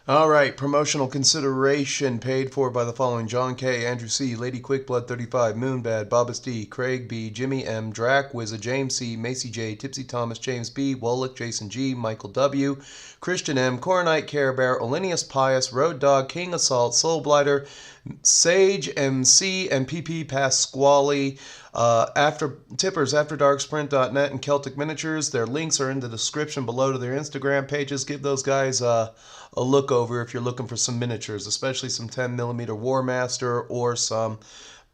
All right, promotional consideration paid for by the following: John K., Andrew C., Lady Quickblood 35, Moonbad, Bobbis D., Craig B., Jimmy M., Drac, Wizza, James C., Macy J., Tipsy Thomas, James B., Wolick, Jason G., Michael W., Christian M., Coronite, Care Bear, Olinius Pius, Road Dog, King Assault, Soul Blighter, Sage MC, and PP Pasquale. After Tippers, After Dark, Sprint.net, and Celtic Miniatures. Their links are in the description below to their Instagram pages. Give those guys a look over if you're looking for some miniatures, especially some 10mm War Master or some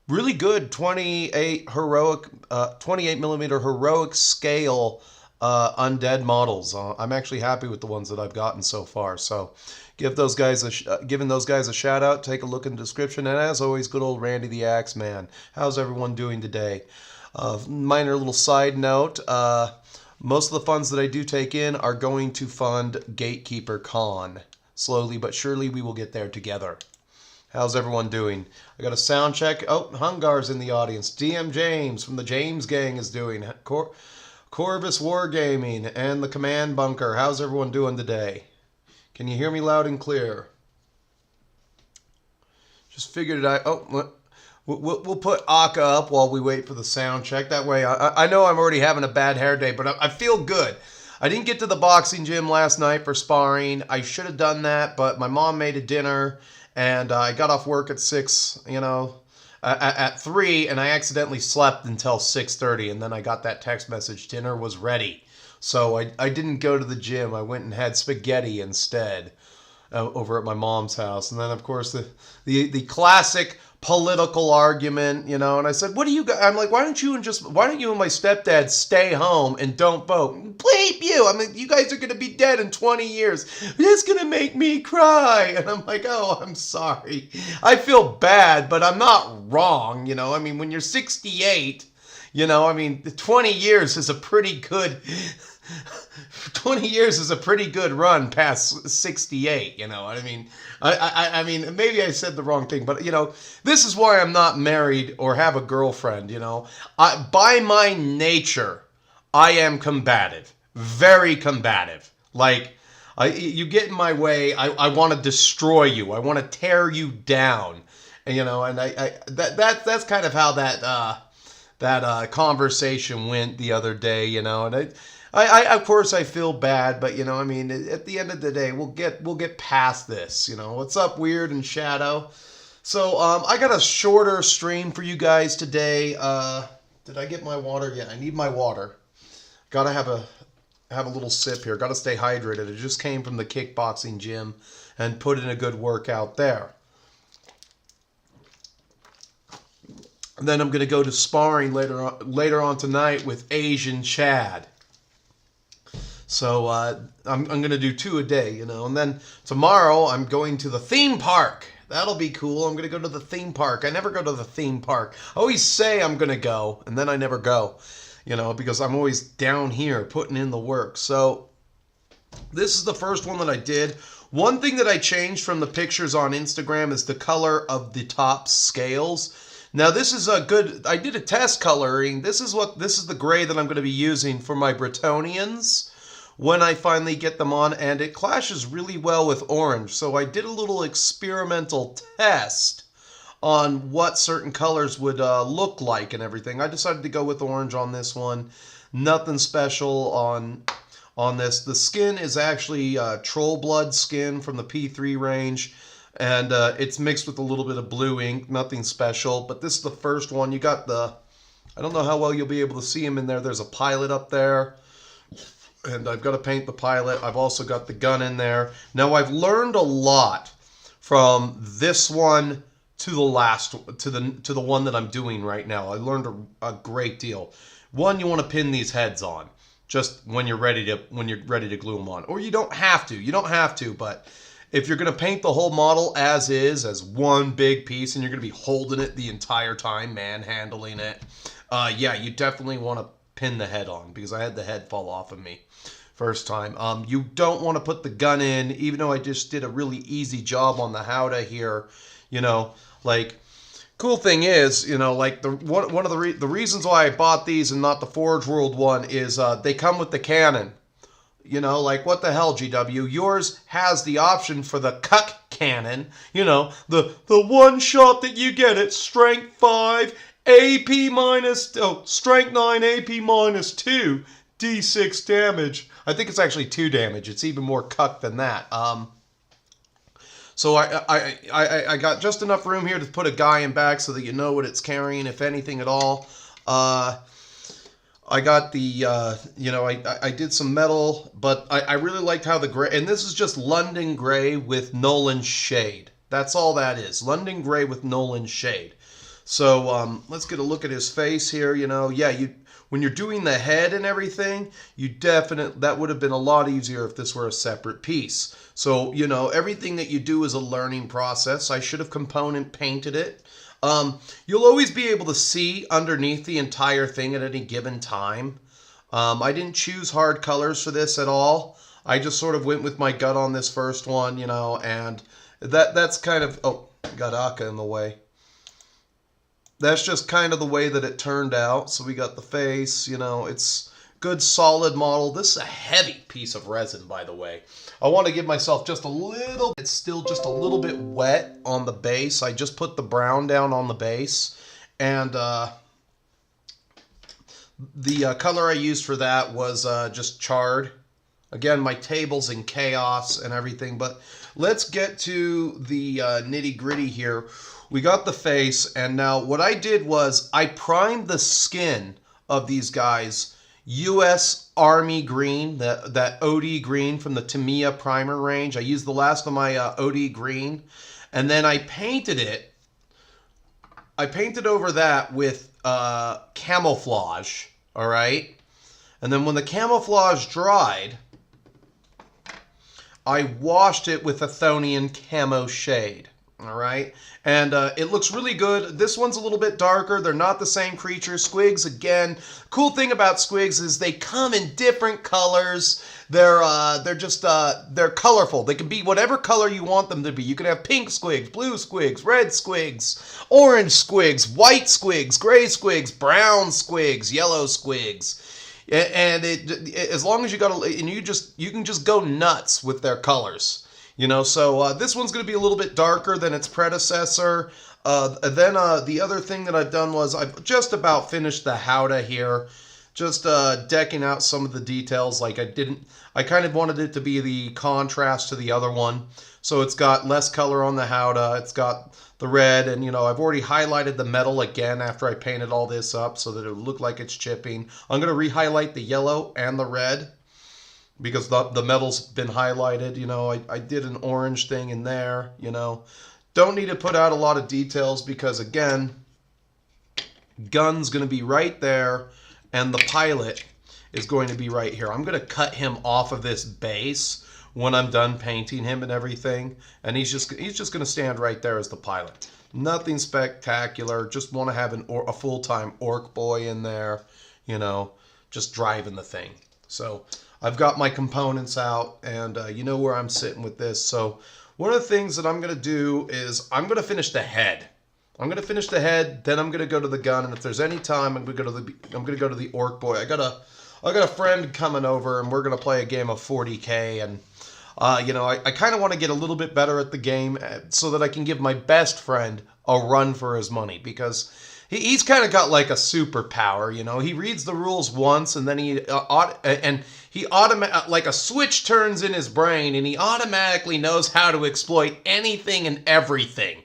really good 28mm heroic scale undead models. I'm actually happy with the ones that I've gotten so far. So giving those guys a shout out. Take a look in the description. And as always, good old Randy the Axe Man. How's everyone doing today? Minor little side note. Most of the funds that I do take in are going to fund Gatekeeper Con. Slowly but surely we will get there together. How's everyone doing? I got a sound check. Oh, Hungar's in the audience. DM James from the James Gang is doing. Corvus Wargaming and the Command Bunker. How's everyone doing today? Can you hear me loud and clear? Just figured it out. Oh, we'll put Aka up while we wait for the sound check. That way, I know I'm already having a bad hair day, but I feel good. I didn't get to the boxing gym last night for sparring. I should have done that, but my mom made a dinner, and I got off work at 6, at 3, and I accidentally slept until 6:30, and then I got that text message, dinner was ready. So I didn't go to the gym. I went and had spaghetti instead over at my mom's house. And then, of course, the classic political argument, and I said, what do you guys, I'm like, why don't you and my stepdad stay home and don't vote? Bleep you. I mean, you guys are going to be dead in 20 years. It's going to make me cry. And I'm like, oh, I'm sorry. I feel bad, but I'm not wrong. I mean, when you're 68, 20 years is a pretty good 20 years is a pretty good run past 68, what I mean? I mean, maybe I said the wrong thing, but, this is why I'm not married or have a girlfriend, by my nature, I am combative. Very combative. Like, you get in my way, I want to destroy you. I want to tear you down. And, and that's kind of how that conversation went the other day, and I of course I feel bad, but I mean, at the end of the day, we'll get past this. What's up, Weird and Shadow? So I got a shorter stream for you guys today. Did I get my water? Yeah, I need my water. Gotta have a little sip here. Gotta stay hydrated. I just came from the kickboxing gym and put in a good workout there. And then I'm gonna go to sparring later on tonight with Asian Chad. So I'm going to do 2 a day, and then tomorrow I'm going to the theme park. That'll be cool. I'm going to go to the theme park. I never go to the theme park. I always say I'm going to go, and then I never go, because I'm always down here putting in the work. So this is the first one that I did. One thing that I changed from the pictures on Instagram is the color of the top scales. Now this is I did a test coloring. This is the gray that I'm going to be using for my Bretonians when I finally get them on, and it clashes really well with orange. So I did a little experimental test on what certain colors would look like and everything. I decided to go with orange on this one. Nothing special on this. The skin is actually troll blood skin from the P3 range, and it's mixed with a little bit of blue ink. Nothing special, but this is the first one. You got I don't know how well you'll be able to see him in there. There's a pilot up there. And I've got to paint the pilot. I've also got the gun in there. Now I've learned a lot from this one to the last to the one that I'm doing right now. I learned a great deal. One, you want to pin these heads on just when you're ready to glue them on. Or you don't have to. You don't have to, but if you're going to paint the whole model as is, as one big piece, and you're going to be holding it the entire time, manhandling it, yeah, you definitely want to pin the head on, because I had the head fall off of me first time. You don't want to put the gun in, even though I just did a really easy job on the Howdah here. Like, cool thing is, like one of the reasons why I bought these and not the Forge World one is they come with the cannon. You know, like, what the hell, GW? Yours has the option for the cuck cannon. You know, the one shot that you get at strength 5, AP minus, strength 9, AP minus 2, D6 damage. I think it's actually 2 damage. It's even more cuck than that. So I got just enough room here to put a guy in back so that you know what it's carrying, if anything at all. I got the, you know, I did some metal, but I really liked how the gray, and this is just London gray with Nolan shade. That's all that is. London gray with Nolan shade. So let's get a look at his face here. You know, yeah, when you're doing the head and everything, that would have been a lot easier if this were a separate piece. So, you know, everything that you do is a learning process. I should have component painted it. You'll always be able to see underneath the entire thing at any given time. I didn't choose hard colors for this at all. I just sort of went with my gut on this first one, you know, and that's kind of, oh, got Aka in the way. That's just kind of the way that it turned out. So we got the face, you know, it's good solid model. This is a heavy piece of resin, by the way. I want to give myself just a little, it's still just a little bit wet on the base. I just put the brown down on the base, and the color I used for that was just charred. Again, my table's in chaos and everything, but let's get to the nitty gritty here. We got the face, and now what I did was I primed the skin of these guys U.S. Army green, that OD green from the Tamiya primer range. I used the last of my OD green, and then I painted it. I painted over that with camouflage, all right? And then when the camouflage dried, I washed it with Athonian camo shade, all right? And it looks really good. This one's a little bit darker. They're not the same creature. Squigs, again, cool thing about Squigs is they come in different colors. They're colorful. They can be whatever color you want them to be. You can have pink Squigs, blue Squigs, red Squigs, orange Squigs, white Squigs, gray Squigs, brown Squigs, yellow Squigs. And as long as you can just go nuts with their colors. You know, so this one's going to be a little bit darker than its predecessor. Then the other thing that I've done was I've just about finished the Howdah here. Just decking out some of the details. Like I kind of wanted it to be the contrast to the other one. So it's got less color on the Howdah. It's got the red, and you know, I've already highlighted the metal again after I painted all this up so that it would look like it's chipping. I'm going to re-highlight the yellow and the red, because the metal's been highlighted. You know, I did an orange thing in there, you know. Don't need to put out a lot of details because, again, gun's going to be right there, and the pilot is going to be right here. I'm going to cut him off of this base when I'm done painting him and everything, and he's just going to stand right there as the pilot. Nothing spectacular. Just want to have a full-time orc boy in there, you know, just driving the thing. So I've got my components out, and you know where I'm sitting with this. So one of the things that I'm going to do is I'm going to finish the head. I'm going to finish the head, then I'm going to go to the gun, and if there's any time, I'm going to go to the orc boy. I got a friend coming over, and we're going to play a game of 40K, and you know, I kind of want to get a little bit better at the game so that I can give my best friend a run for his money, because he's kind of got like a superpower, you know. He reads the rules once, and then like a switch turns in his brain, and he automatically knows how to exploit anything and everything,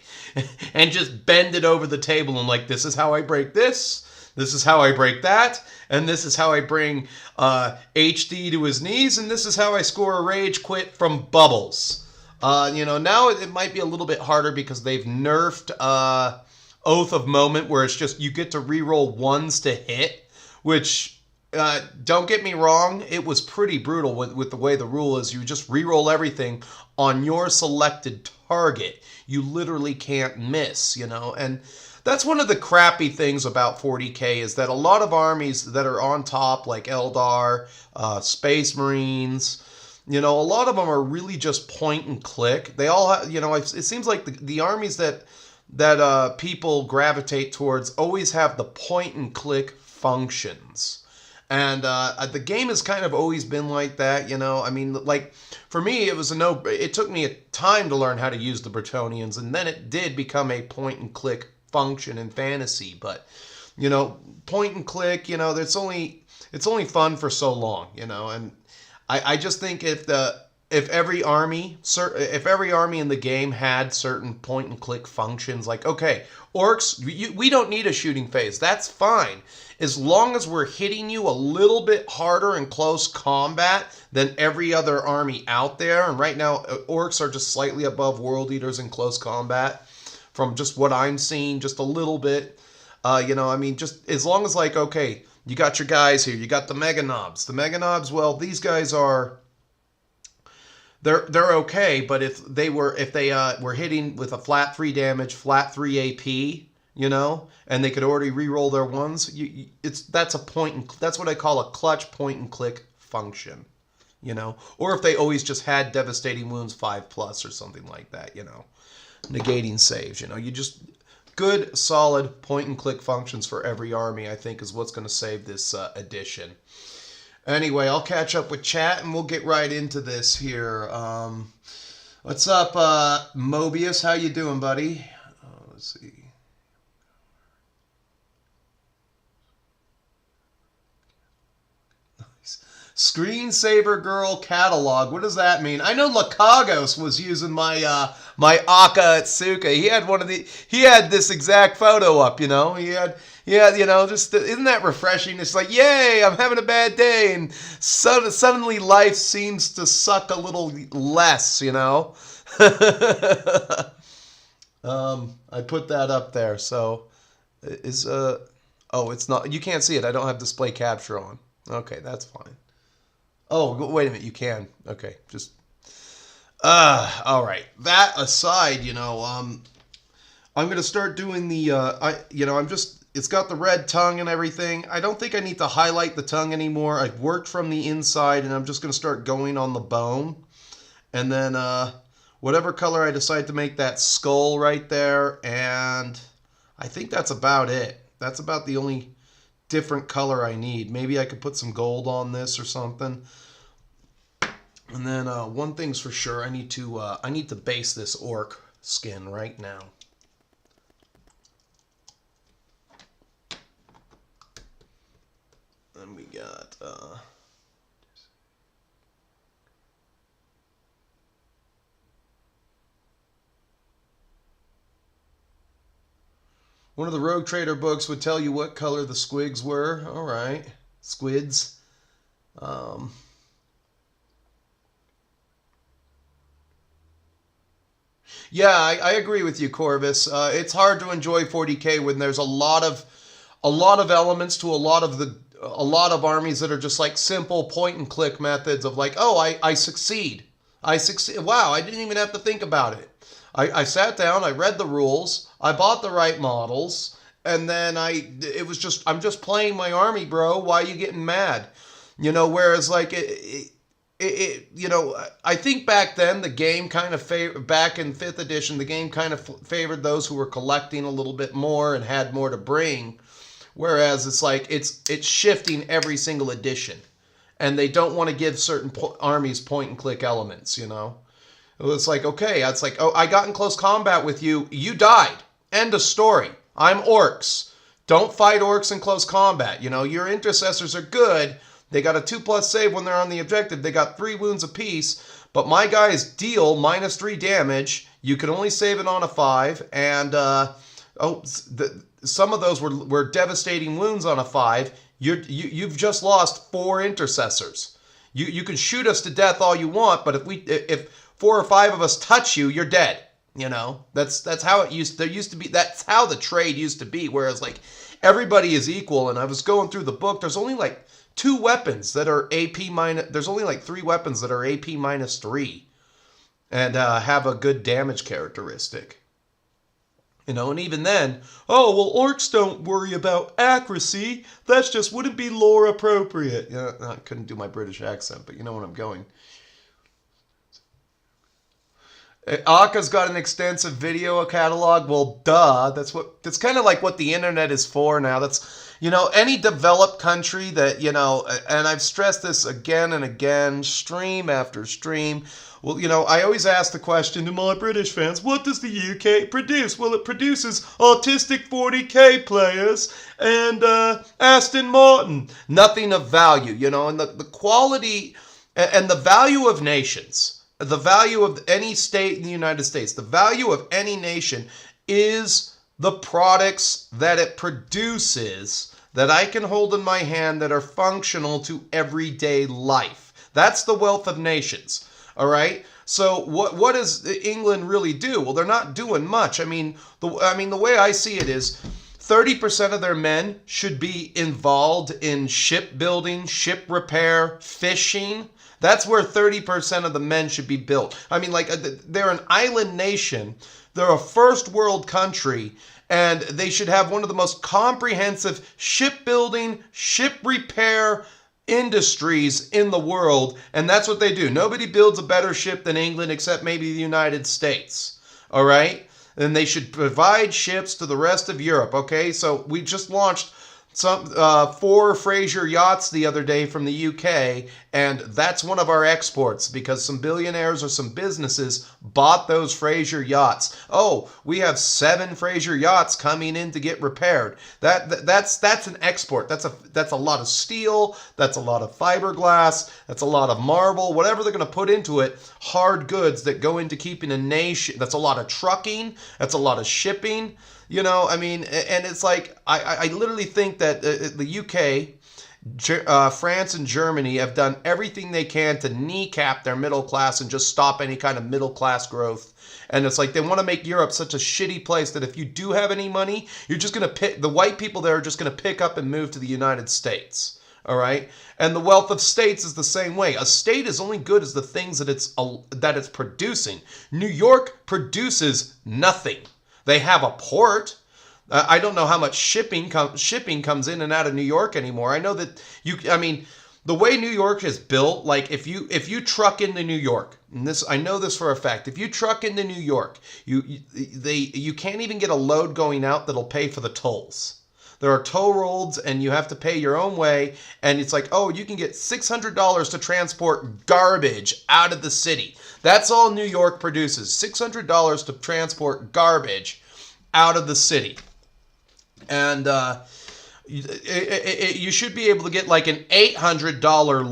and just bend it over the table and like, this is how I break this. This is how I break that, and this is how I bring HD to his knees, and this is how I score a rage quit from Bubbles. You know, now it might be a little bit harder because they've nerfed Oath of Moment, where it's just you get to reroll ones to hit, which, don't get me wrong, it was pretty brutal with the way the rule is. You just reroll everything on your selected target. You literally can't miss, you know, and that's one of the crappy things about 40K is that a lot of armies that are on top, like Eldar, Space Marines, you know, a lot of them are really just point and click. They all have, you know, it seems like the armies that people gravitate towards always have the point and click functions. And the game has kind of always been like that, you know. I mean, like, for me, it was it took me a time to learn how to use the Bretonnians, and then it did become a point and click function in fantasy. But, you know, point and click, you know, it's only fun for so long, you know. And I just think if every army in the game had certain point and click functions, like, okay, orcs, we don't need a shooting phase. That's fine. As long as we're hitting you a little bit harder in close combat than every other army out there. And right now, orcs are just slightly above world eaters in close combat from just what I'm seeing, just a little bit. You know, I mean, just as long as, like, okay, you got your guys here. You got the Mega Knobs. The Mega Knobs, well, these guys are... They're okay, but if they were hitting with a flat 3 damage, flat 3 AP, you know, and they could already re-roll their ones, that's what I call a clutch point and click function, you know, or if they always just had devastating wounds 5+ or something like that, you know, negating saves, you know, good solid point and click functions for every army, I think, is what's going to save this edition. Anyway, I'll catch up with chat and we'll get right into this here. What's up, Mobius? How you doing, buddy? Let's see. Nice. Screensaver Girl catalog. What does that mean? I know Lakagos was using my my Aka Atsuka. He had this exact photo up, you know. Yeah, you know, just isn't that refreshing? It's like, yay, I'm having a bad day, and suddenly life seems to suck a little less, you know. I put that up there, so oh, it's not. You can't see it. I don't have display capture on. Okay, that's fine. Oh, wait a minute, you can. Okay, just all right. That aside, you know, I'm gonna start doing the it's got the red tongue and everything. I don't think I need to highlight the tongue anymore. I've worked from the inside, and I'm just going to start going on the bone. And then whatever color I decide to make that skull right there, and I think that's about it. That's about the only different color I need. Maybe I could put some gold on this or something. And then one thing's for sure, I need to base this orc skin right now. And we got one of the Rogue Trader books would tell you what color the squigs were. All right, squids. Yeah, I agree with you, Corvus. It's hard to enjoy 40K when there's a lot of elements to a lot of armies that are just like simple point and click methods of like, oh, I succeed. Wow, I didn't even have to think about it. I sat down, I read the rules, I bought the right models, and then I'm just playing my army, bro. Why are you getting mad? You know, whereas like you know, I think back then the game kind of back in 5th edition, the game kind of favored those who were collecting a little bit more and had more to bring. Whereas it's like it's shifting every single edition, and they don't want to give certain armies point and click elements. You know, it's like, okay, it's like, oh, I got in close combat with you, you died. End of story. I'm orcs. Don't fight orcs in close combat. You know, your intercessors are good. They got a 2+ save when they're on the objective. They got 3 wounds apiece, but my guys deal -3 damage. You can only save it on a 5, and some of those were devastating wounds on a 5. You've just lost 4 intercessors. You can shoot us to death all you want, but if 4 or 5 of us touch you, you're dead. You know, that's how it used. There used to be. That's how the trade used to be. Whereas like everybody is equal. And I was going through the book. There's only like 2 weapons that are AP minus. There's only like 3 weapons that are AP -3, and have a good damage characteristic. You know, and even then, oh, well, orcs don't worry about accuracy. That's just wouldn't be lore appropriate. Yeah, I couldn't do my British accent, but you know where I'm going. Aka's got an extensive video catalog. Well, duh. That's kind of like what the internet is for now. You know, any developed country that, you know, and I've stressed this again and again, stream after stream. Well, you know, I always ask the question to my British fans, what does the UK produce? Well, it produces autistic 40K players and Aston Martin. Nothing of value, you know, and the quality and the value of nations, the value of any state in the United States, the value of any nation is the products that it produces that I can hold in my hand that are functional to everyday life. That's the wealth of nations. All right. So what does England really do? Well, they're not doing much. I mean, the way I see it is 30% of their men should be involved in shipbuilding, ship repair, fishing. That's where 30% of the men should be built. I mean, like, they're an island nation. They're a first world country, and they should have one of the most comprehensive shipbuilding, ship repair industries in the world, and that's what they do. Nobody builds a better ship than England except maybe the United States. All right? And they should provide ships to the rest of Europe. Okay? So we just launched some 4 Fraser yachts the other day from the UK, and that's one of our exports because some billionaires or some businesses bought those Fraser yachts. Oh, we have 7 Fraser yachts coming in to get repaired. That's an export. That's a lot of steel. That's a lot of fiberglass. That's a lot of marble. Whatever they're going to put into it, hard goods that go into keeping a nation. That's a lot of trucking. That's a lot of shipping. You know, I mean, and it's like, I literally think that the UK, France and Germany have done everything they can to kneecap their middle class and just stop any kind of middle class growth. And it's like they want to make Europe such a shitty place that if you do have any money, you're just going to pick, the white people there are just going to pick up and move to the United States. All right? And the wealth of states is the same way. A state is only good as the things that it's producing. New York produces nothing. They have a port. I don't know how much shipping comes in and out of New York anymore. I know that the way New York is built, like if you truck into New York, and this I know this for a fact, if you truck into New York, you can't even get a load going out that'll pay for the tolls. There are toll roads, and you have to pay your own way. And it's like, oh, you can get $600 to transport garbage out of the city. That's all New York produces, $600 to transport garbage out of the city. And you should be able to get like an $800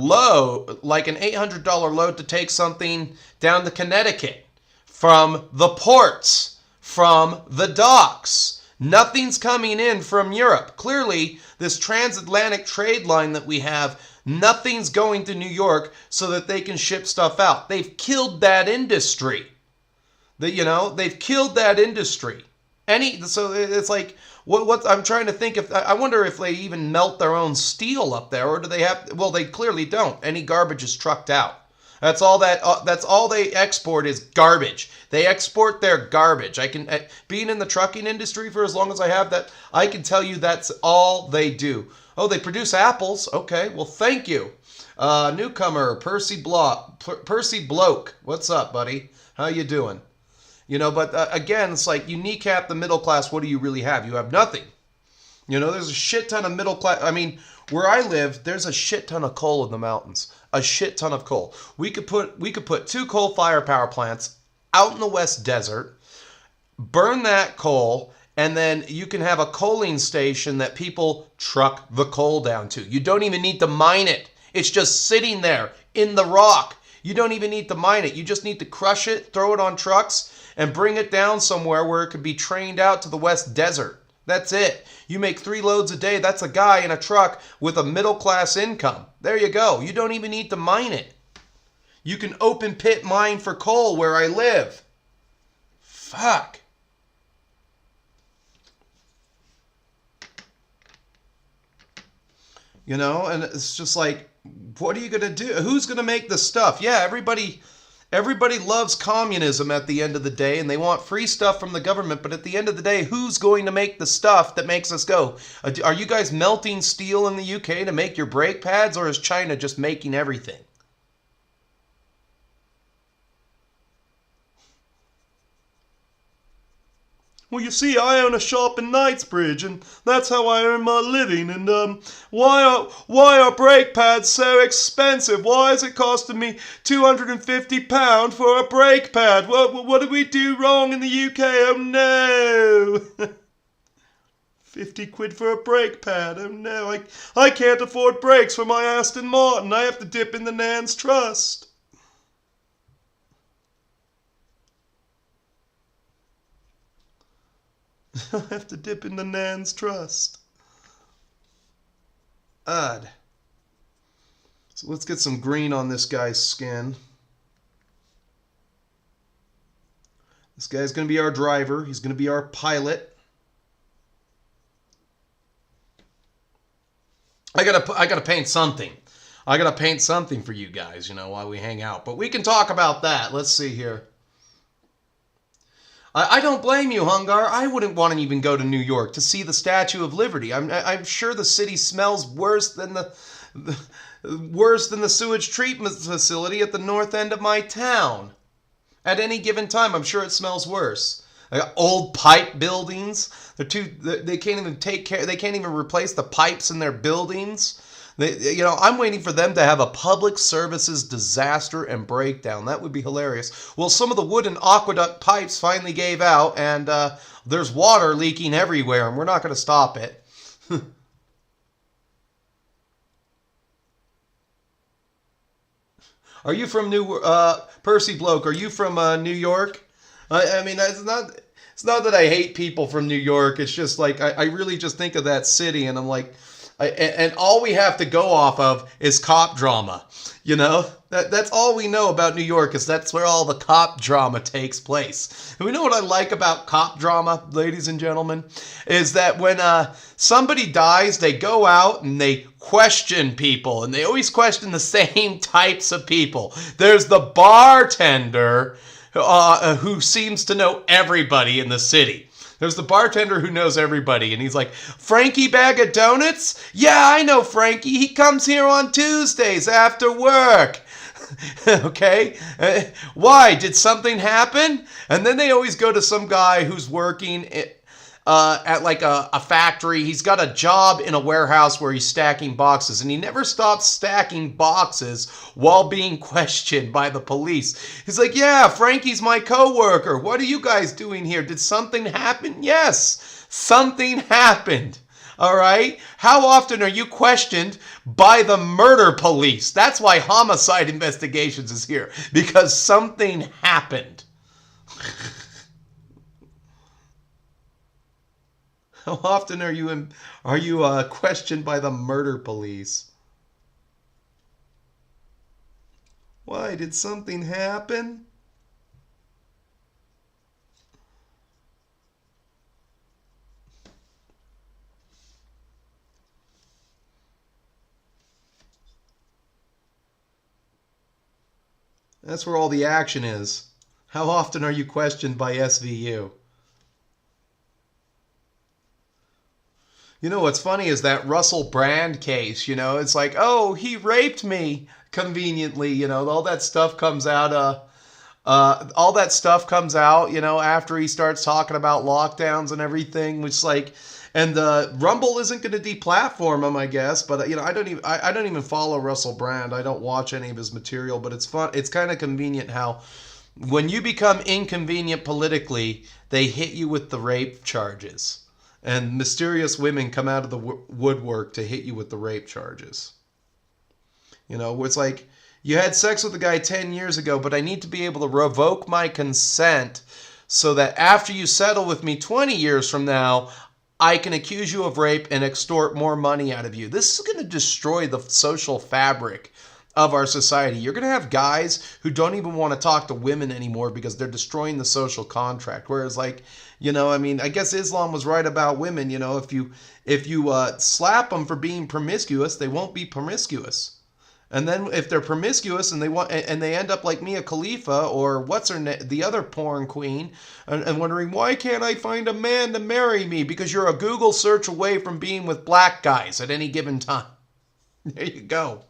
load to take something down to Connecticut from the ports, from the docks. Nothing's coming in from Europe. Clearly, this transatlantic trade line that we have, nothing's going to New York so that they can ship stuff out. They've killed that industry. They've killed that industry. So it's like, what I'm trying to think if I wonder if they even melt their own steel up there, or do they have? Well, they clearly don't. Any garbage is trucked out. That's all they export is garbage. They export their garbage. Being in the trucking industry for as long as I have, that I can tell you that's all they do. Oh, they produce apples. Okay, well, thank you. Newcomer, Percy Bloke. What's up, buddy? How you doing? But again, it's like you kneecap the middle class. What do you really have? You have nothing. There's a shit ton of middle class. I mean, where I live, there's a shit ton of coal in the mountains. A shit ton of coal. We could put 2 coal-fired power plants out in the West Desert, burn that coal, and then you can have a coaling station that people truck the coal down to. You don't even need to mine it. It's just sitting there in the rock. You don't even need to mine it. You just need to crush it, throw it on trucks, and bring it down somewhere where it could be trained out to the West Desert. That's it. You make 3 loads a day. That's a guy in a truck with a middle-class income. There you go. You don't even need to mine it. You can open pit mine for coal where I live. Fuck. And it's just like, what are you going to do? Who's going to make the stuff? Yeah, everybody loves communism at the end of the day, and they want free stuff from the government, but at the end of the day, who's going to make the stuff that makes us go? Are you guys melting steel in the UK to make your brake pads, or is China just making everything? Well, you see, I own a shop in Knightsbridge, and that's how I earn my living. And why are brake pads so expensive? Why is it costing me £250 for a brake pad? What did we do wrong in the UK? Oh no! 50 quid for a brake pad. Oh no, I can't afford brakes for my Aston Martin. I have to dip in the Nan's Trust. I have to dip in the Nan's Trust. Odd. So let's get some green on this guy's skin. This guy's going to be our driver. He's going to be our pilot. I gotta paint something. I gotta paint something for you guys, while we hang out. But we can talk about that. Let's see here. I don't blame you, Hungar. I wouldn't want to even go to New York to see the Statue of Liberty. I'm sure the city smells worse than the sewage treatment facility at the north end of my town. At any given time, I'm sure it smells worse. They got old pipe buildings. They can't even take care. They can't even replace the pipes in their buildings. I'm waiting for them to have a public services disaster and breakdown. That would be hilarious. Well, some of the wooden aqueduct pipes finally gave out, and there's water leaking everywhere, and we're not going to stop it. Are you from Percy Bloke? Are you from New York? I mean, it's not that I hate people from New York. It's just like I really just think of that city, and I'm like. And all we have to go off of is cop drama. That's all we know about New York, is that's where all the cop drama takes place. And we know what I like about cop drama, ladies and gentlemen, is that when somebody dies, they go out and they question people, and they always question the same types of people. There's the bartender who seems to know everybody in the city. There's the bartender who knows everybody, and he's like, Frankie Bag of Donuts? Yeah, I know Frankie. He comes here on Tuesdays after work. Okay? Why? Did something happen? And then they always go to some guy who's working at like a factory. He's got a job in a warehouse where he's stacking boxes, and he never stops stacking boxes while being questioned by the police. He's like, yeah, Frankie's my coworker. What are you guys doing here? Did something happen? Yes, something happened. All right? How often are you questioned by the murder police? That's why Homicide Investigations is here, because something happened. How often are you questioned by the murder police? Why? Did something happen? That's where all the action is. How often are you questioned by SVU? What's funny is that Russell Brand case, it's like, oh, he raped me conveniently, all that stuff comes out, after he starts talking about lockdowns and everything, which like, and Rumble isn't going to deplatform him, I guess, but I don't even follow Russell Brand. I don't watch any of his material, but it's fun. It's kind of convenient how when you become inconvenient politically, they hit you with the rape charges. And mysterious women come out of the woodwork to hit you with the rape charges. It's like, you had sex with a guy 10 years ago, but I need to be able to revoke my consent so that after you settle with me 20 years from now, I can accuse you of rape and extort more money out of you. This is going to destroy the social fabric of our society. You're going to have guys who don't even want to talk to women anymore because they're destroying the social contract. Whereas like, I guess Islam was right about women. If you slap them for being promiscuous, they won't be promiscuous. And then if they're promiscuous and they end up like Mia Khalifa or the other porn queen, and wondering, why can't I find a man to marry me? Because you're a Google search away from being with black guys at any given time. There you go.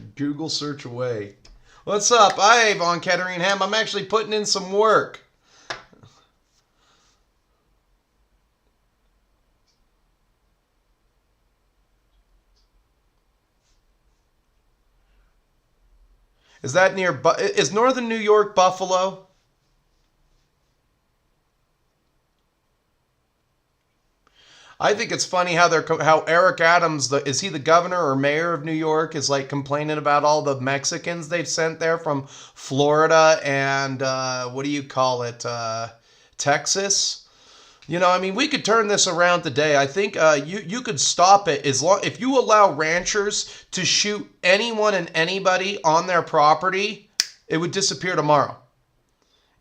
Google search away. What's up? Hi, Von Ketteringham. I'm actually putting in some work. Is that near... Is northern New York Buffalo? I think it's funny how how Eric Adams, is he the governor or mayor of New York, is like complaining about all the Mexicans they've sent there from Florida and what do you call it, Texas? You know, I mean, we could turn this around today. I think you could stop it if you allow ranchers to shoot anyone and anybody on their property, it would disappear tomorrow.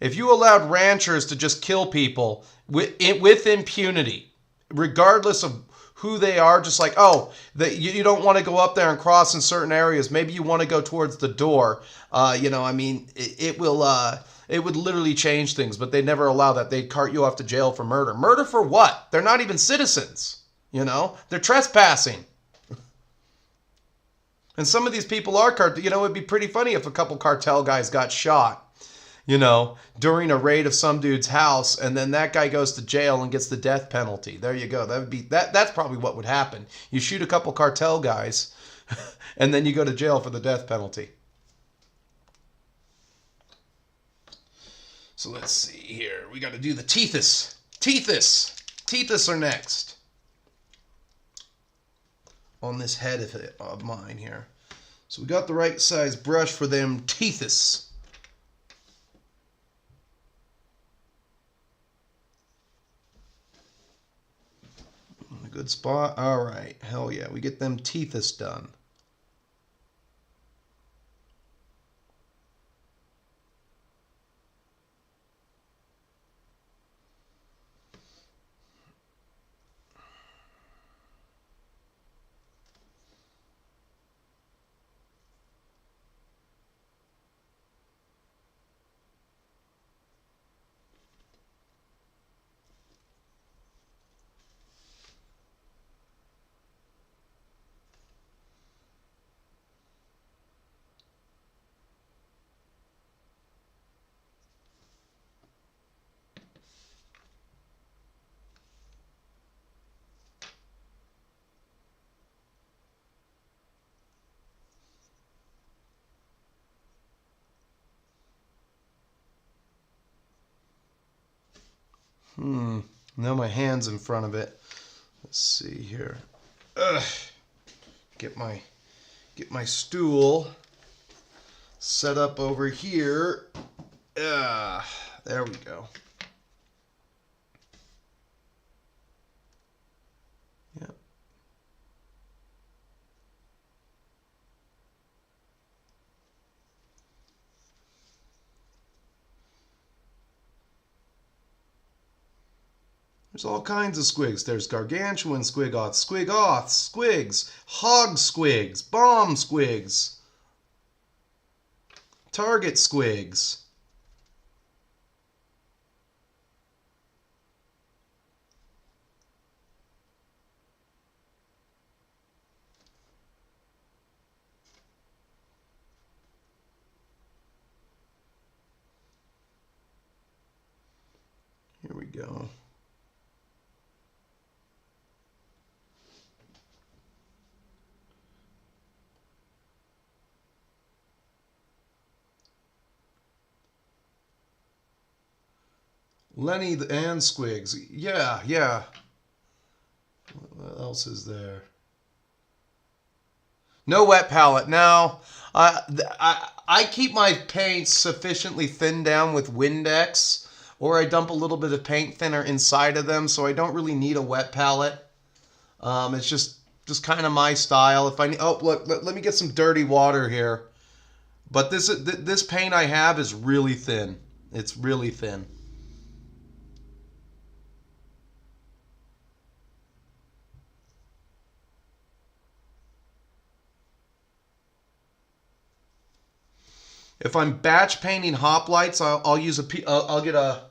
If you allowed ranchers to just kill people with impunity, regardless of who they are, just like, oh, you don't want to go up there and cross in certain areas. Maybe you want to go towards the door. You know, I mean, it would literally change things, but they never allow that. They'd cart you off to jail for murder. Murder for what? They're not even citizens, you know? They're trespassing. And some of these people are, you know, it'd be pretty funny if a couple cartel guys got shot, you know, during a raid of some dude's house, and then that guy goes to jail and gets the death penalty. There you go. That's probably what would happen. You shoot a couple cartel guys, and then you go to jail for the death penalty. So let's see here. We got to do the Tethys. Tethys are next on this head of mine here. So we got the right size brush for them Tethys. Good spot. All right. Hell yeah. We get them Tethys done. Now my hand's in front of it. Let's see here. Get my stool set up over here. There we go. Yep. There's all kinds of squigs. There's gargantuan squigoths, squigs, hog squigs, bomb squigs, target squigs. Here we go. Lenny and Squigs. Yeah. What else is there? No wet palette. Now, I keep my paints sufficiently thinned down with Windex, or I dump a little bit of paint thinner inside of them, so I don't really need a wet palette. It's just kind of my style. If I need, oh look, let me get some dirty water here. But this paint I have is really thin. It's really thin. If I'm batch painting hoplites, I'll use I'll get a.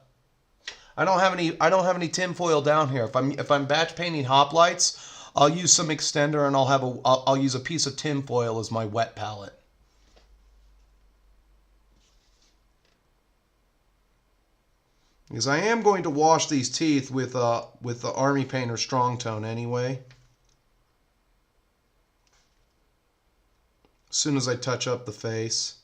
I don't have any tinfoil down here. If I'm batch painting hoplites, I'll use some extender, and I'll use a piece of tin foil as my wet palette. Because I am going to wash these teeth with the Army Painter Strong Tone anyway. As soon as I touch up the face.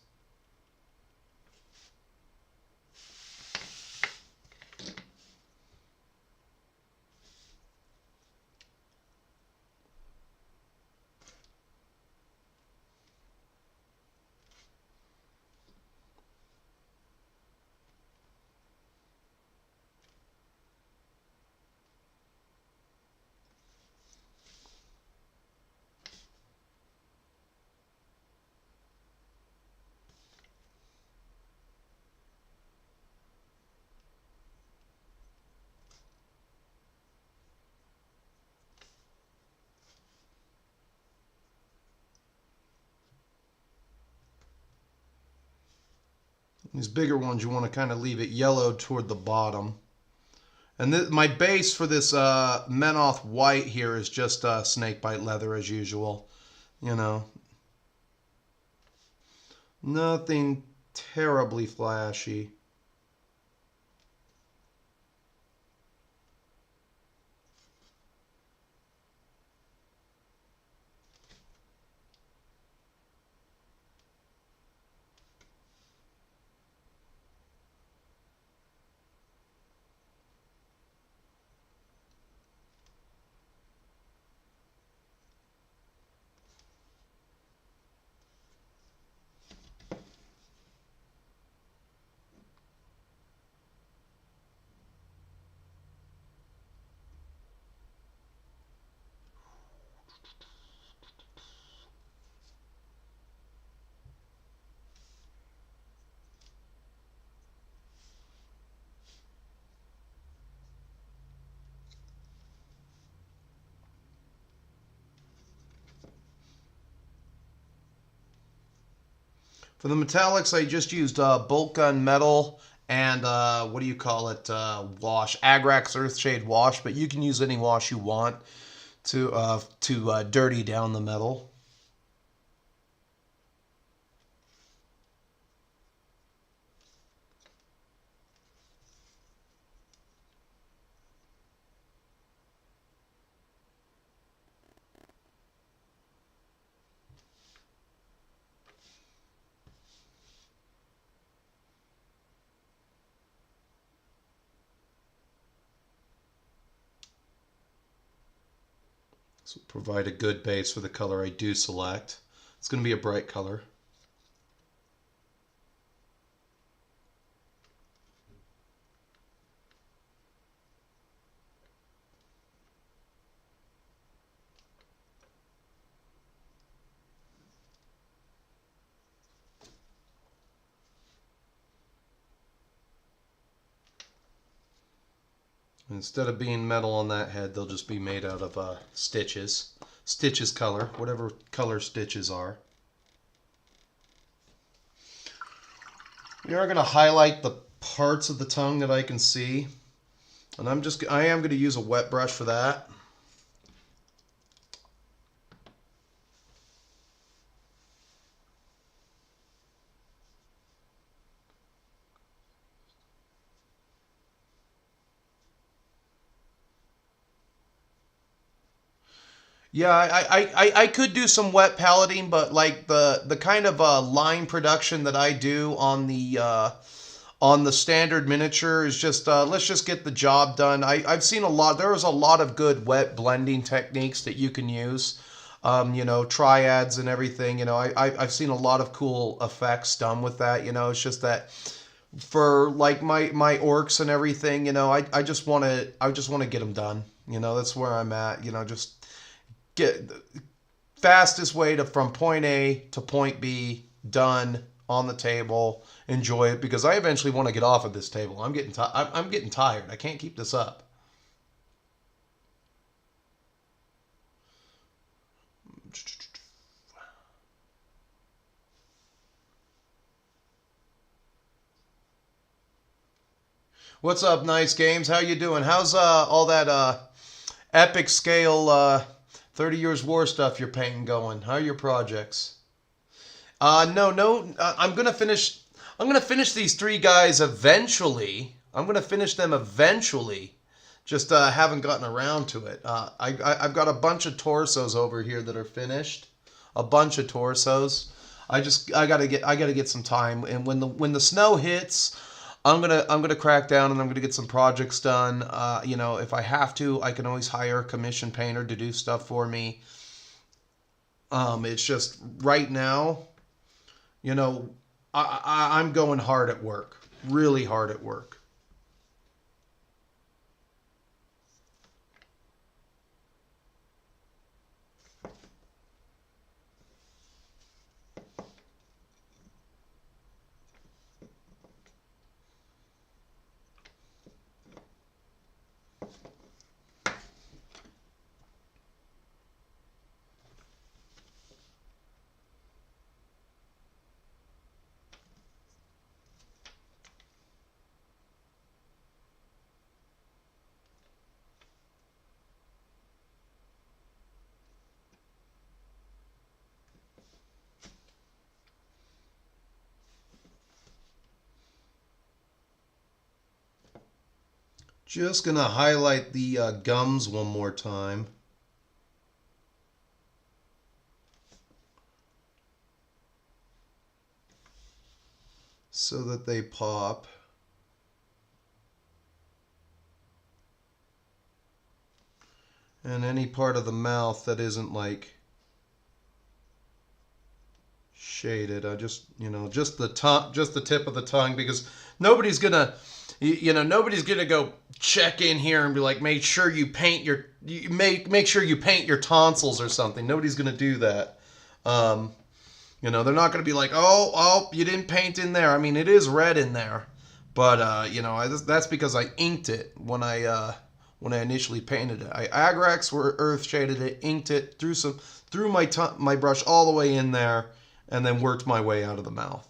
These bigger ones, you want to kind of leave it yellowed toward the bottom. And my base for this Menoth white here is just snakebite leather as usual. You know, nothing terribly flashy. For the metallics, I just used bolt gun metal and what do you call it? Wash, Agrax Earthshade wash, but you can use any wash you want to dirty down the metal. So provide a good base for the color I do select. It's going to be a bright color. Instead of being metal on that head, they'll just be made out of stitches. Stitches color, whatever color stitches are. We are going to highlight the parts of the tongue that I can see. And I am going to use a wet brush for that. Yeah, I could do some wet paletting, but like the kind of line production that I do on the standard miniature is just let's just get the job done. I've seen a lot. There's a lot of good wet blending techniques that you can use. You know, triads and everything. You know, I've seen a lot of cool effects done with that. You know, it's just that for like my orcs and everything. You know, I just want to get them done. You know, that's where I'm at. You know, just get the fastest way to from point A to point B done on the table. Enjoy it because I eventually want to get off of this table. I'm getting tired. I can't keep this up. What's up, Nice Games? How you doing? How's all that epic scale 30 Years War stuff you're painting going. How are your projects? No. I'm gonna finish. I'm gonna finish these three guys eventually. I'm gonna finish them eventually. Just haven't gotten around to it. I've got a bunch of torsos over here that are finished. A bunch of torsos. I gotta get some time. And when the snow hits, I'm gonna crack down and I'm gonna get some projects done. You know, if I have to, I can always hire a commission painter to do stuff for me. It's just right now, you know, I'm going hard at work, really hard at work. Just gonna highlight the gums one more time. So that they pop. And any part of the mouth that isn't like shaded, I just, you know, just the top, just the tip of the tongue, because nobody's gonna, you know, nobody's gonna go check in here and be like, make sure you paint your, make sure you paint your tonsils or something. Nobody's gonna do that. You know, they're not gonna be like, oh, you didn't paint in there. I mean, it is red in there, but you know, that's because I inked it when I initially painted it. I Agrax or earth shaded it, inked it, threw my brush all the way in there, and then worked my way out of the mouth.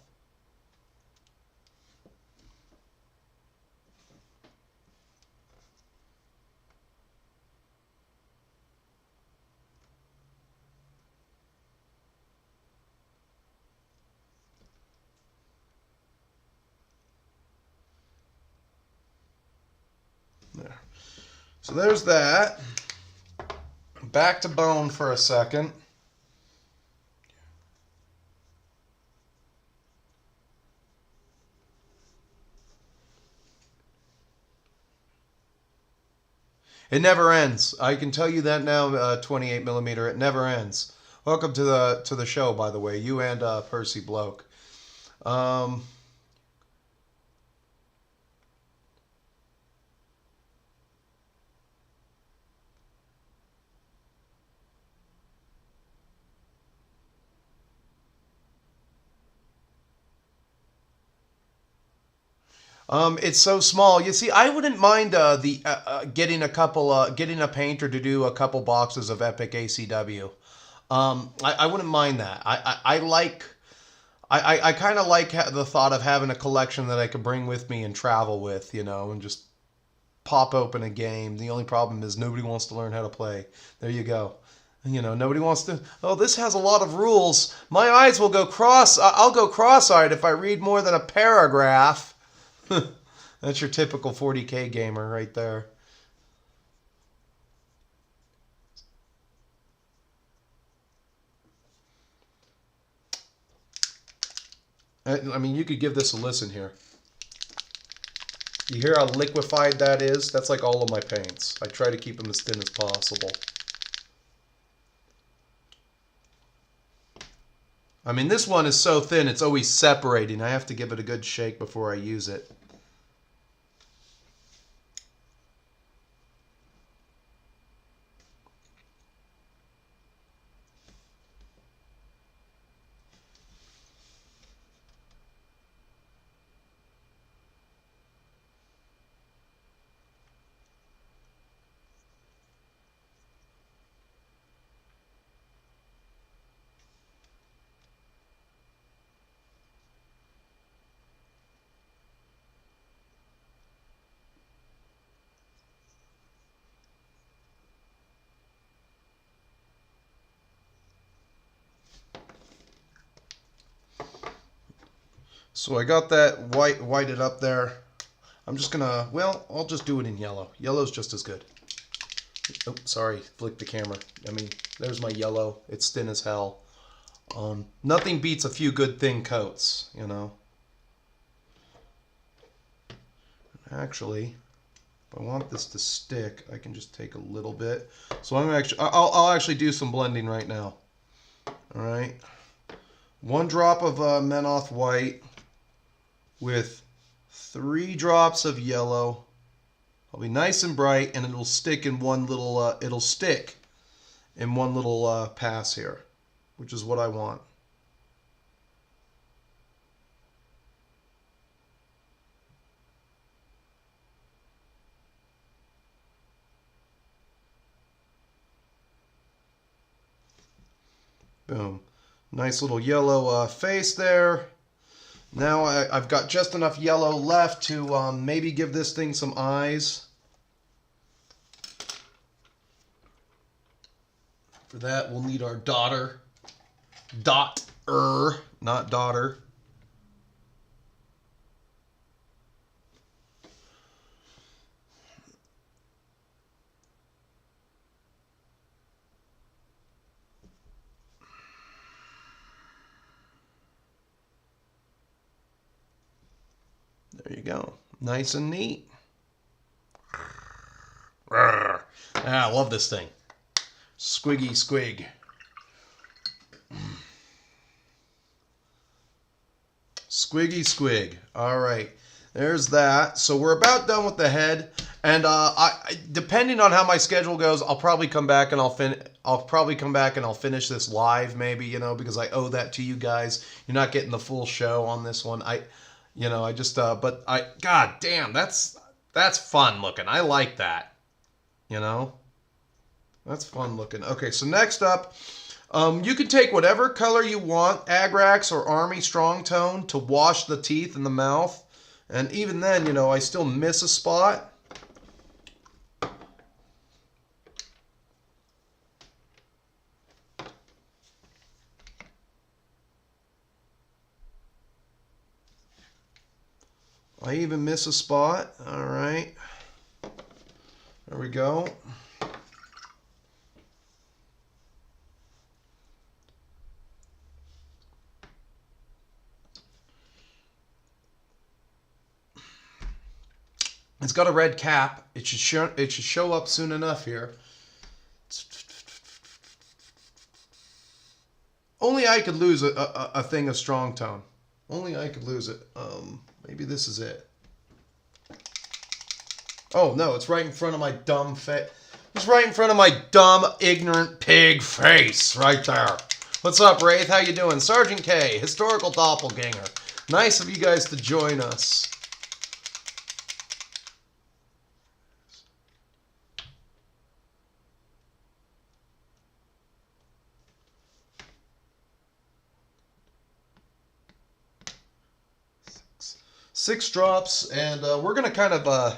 There. So there's that. Back to bone for a second. It never ends. I can tell you that now, 28 millimeter. It never ends. Welcome to the show, by the way, you and Percy Bloke. It's so small. You see, I wouldn't mind getting a painter to do a couple boxes of Epic ACW. I wouldn't mind that. I kind of like the thought of having a collection that I could bring with me and travel with, you know, and just pop open a game. The only problem is nobody wants to learn how to play. There you go. You know, nobody wants to. Oh, this has a lot of rules. My eyes will go I'll go cross-eyed if I read more than a paragraph. That's your typical 40K gamer right there. I mean, you could give this a listen here. You hear how liquefied that is? That's like all of my paints. I try to keep them as thin as possible. I mean, this one is so thin, it's always separating. I have to give it a good shake before I use it. So I got that whited up there. I'm just gonna, well, I'll just do it in yellow. Yellow's just as good. Oh, sorry, flick the camera. I mean, there's my yellow. It's thin as hell. Nothing beats a few good thin coats, you know. Actually, if I want this to stick, I can just take a little bit. So I'm actually, I'll actually do some blending right now. All right, 1 drop of Menoth white with 3 drops of yellow. I'll be nice and bright, and it'll stick in one little. It'll stick in one little pass here, which is what I want. Boom. Nice little yellow face there. Now I've got just enough yellow left to maybe give this thing some eyes. For that, we'll need our daughter. Not daughter. There you go. Nice and neat. Ah, I love this thing. Squiggy squig. Squiggy squig. All right. There's that. So we're about done with the head. And depending on how my schedule goes, I'll probably come back and I'll finish this live, maybe, you know, because I owe that to you guys. You're not getting the full show on this one. God damn, that's fun looking. I like that. You know, that's fun looking. Okay, so next up, you can take whatever color you want, Agrax or Army Strong Tone, to wash the teeth and the mouth. And even then, you know, I still miss a spot. I even miss a spot. All right. There we go. It's got a red cap. It should show up soon enough here. Only I could lose a thing of Strong Tone. Only I could lose it. Maybe this is it. Oh no, it's right in front of my dumb face. It's right in front of my dumb, ignorant pig face, right there. What's up, Wraith? How you doing? Sergeant K, historical doppelganger. Nice of you guys to join us. Six drops, and we're gonna kind of I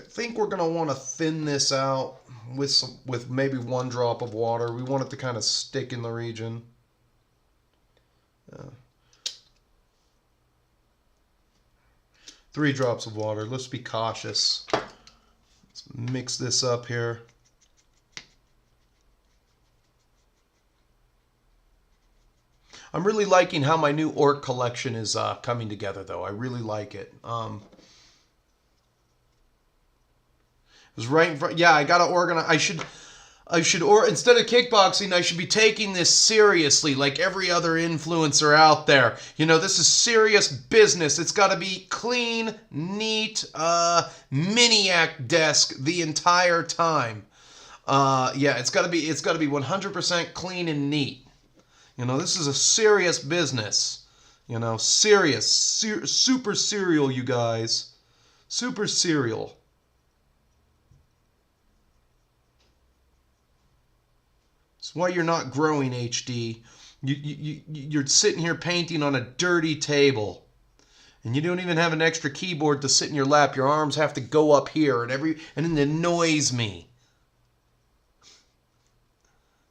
think we're gonna want to thin this out with maybe 1 drop of water. We want it to kind of stick in the region. 3 drops of water. Let's be cautious. Let's mix this up here. I'm really liking how my new orc collection is coming together, though. I really like it. It was right in front. Yeah, I gotta organize. Instead of kickboxing, I should be taking this seriously, like every other influencer out there. You know, this is serious business. It's got to be clean, neat, Miniac desk the entire time. Yeah, it's got to be 100% clean and neat. You know, this is a serious business. You know, serious, super serial, you guys. Super serial. That's why you're not growing, HD. You're sitting here painting on a dirty table. And you don't even have an extra keyboard to sit in your lap. Your arms have to go up here, and it annoys me.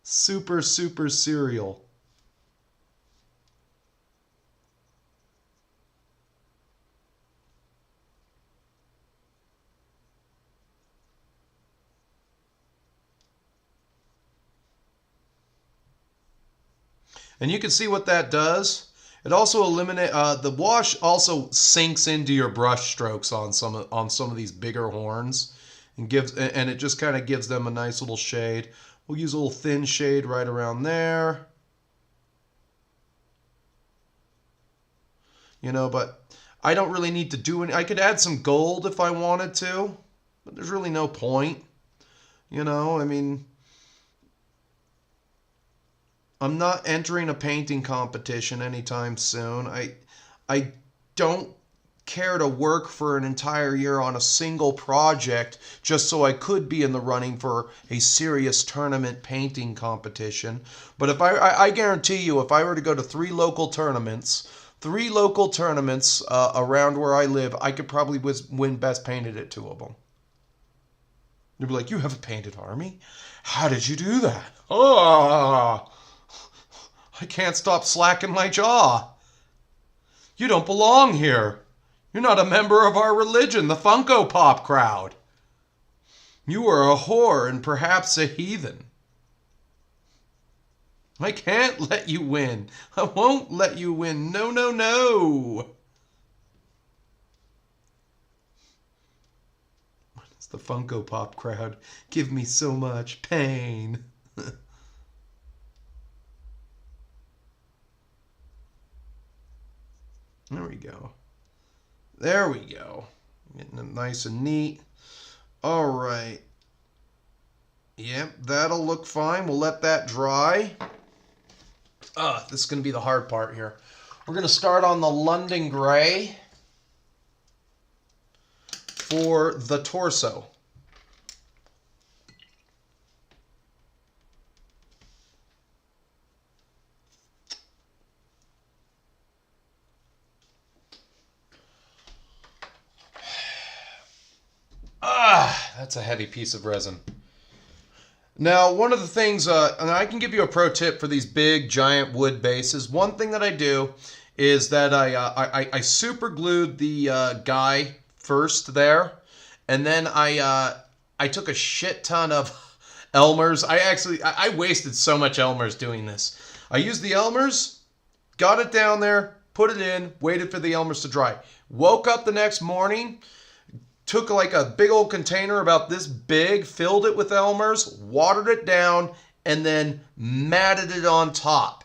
Super serial. And you can see what that does. It also eliminates, the wash also sinks into your brush strokes on some of these bigger horns, and it just kind of gives them a nice little shade. We'll use a little thin shade right around there. You know, but I don't really need to do any. I could add some gold if I wanted to, but there's really no point. You know, I mean, I'm not entering a painting competition anytime soon. I don't care to work for an entire year on a single project just so I could be in the running for a serious tournament painting competition. But if I guarantee you, if I were to go to three local tournaments around where I live, I could probably win best painted at 2 of them. You'd be like, you have a painted army? How did you do that? Oh, I can't stop slacking my jaw. You don't belong here. You're not a member of our religion, the Funko Pop crowd. You are a whore and perhaps a heathen. I can't let you win. I won't let you win. No, no, no. Why does the Funko Pop crowd give me so much pain? There we go. There we go. Getting it nice and neat. All right. Yep, that'll look fine. We'll let that dry. This is going to be the hard part here. We're going to start on the London Gray for the torso. That's a heavy piece of resin. Now, one of the things, and I can give you a pro tip for these big, giant wood bases. One thing that I do is that I super glued the guy first there, and then I took a shit ton of Elmer's. I wasted so much Elmer's doing this. I used the Elmer's, got it down there, put it in, waited for the Elmer's to dry. Woke up the next morning, took like a big old container about this big, filled it with Elmer's, watered it down, and then matted it on top.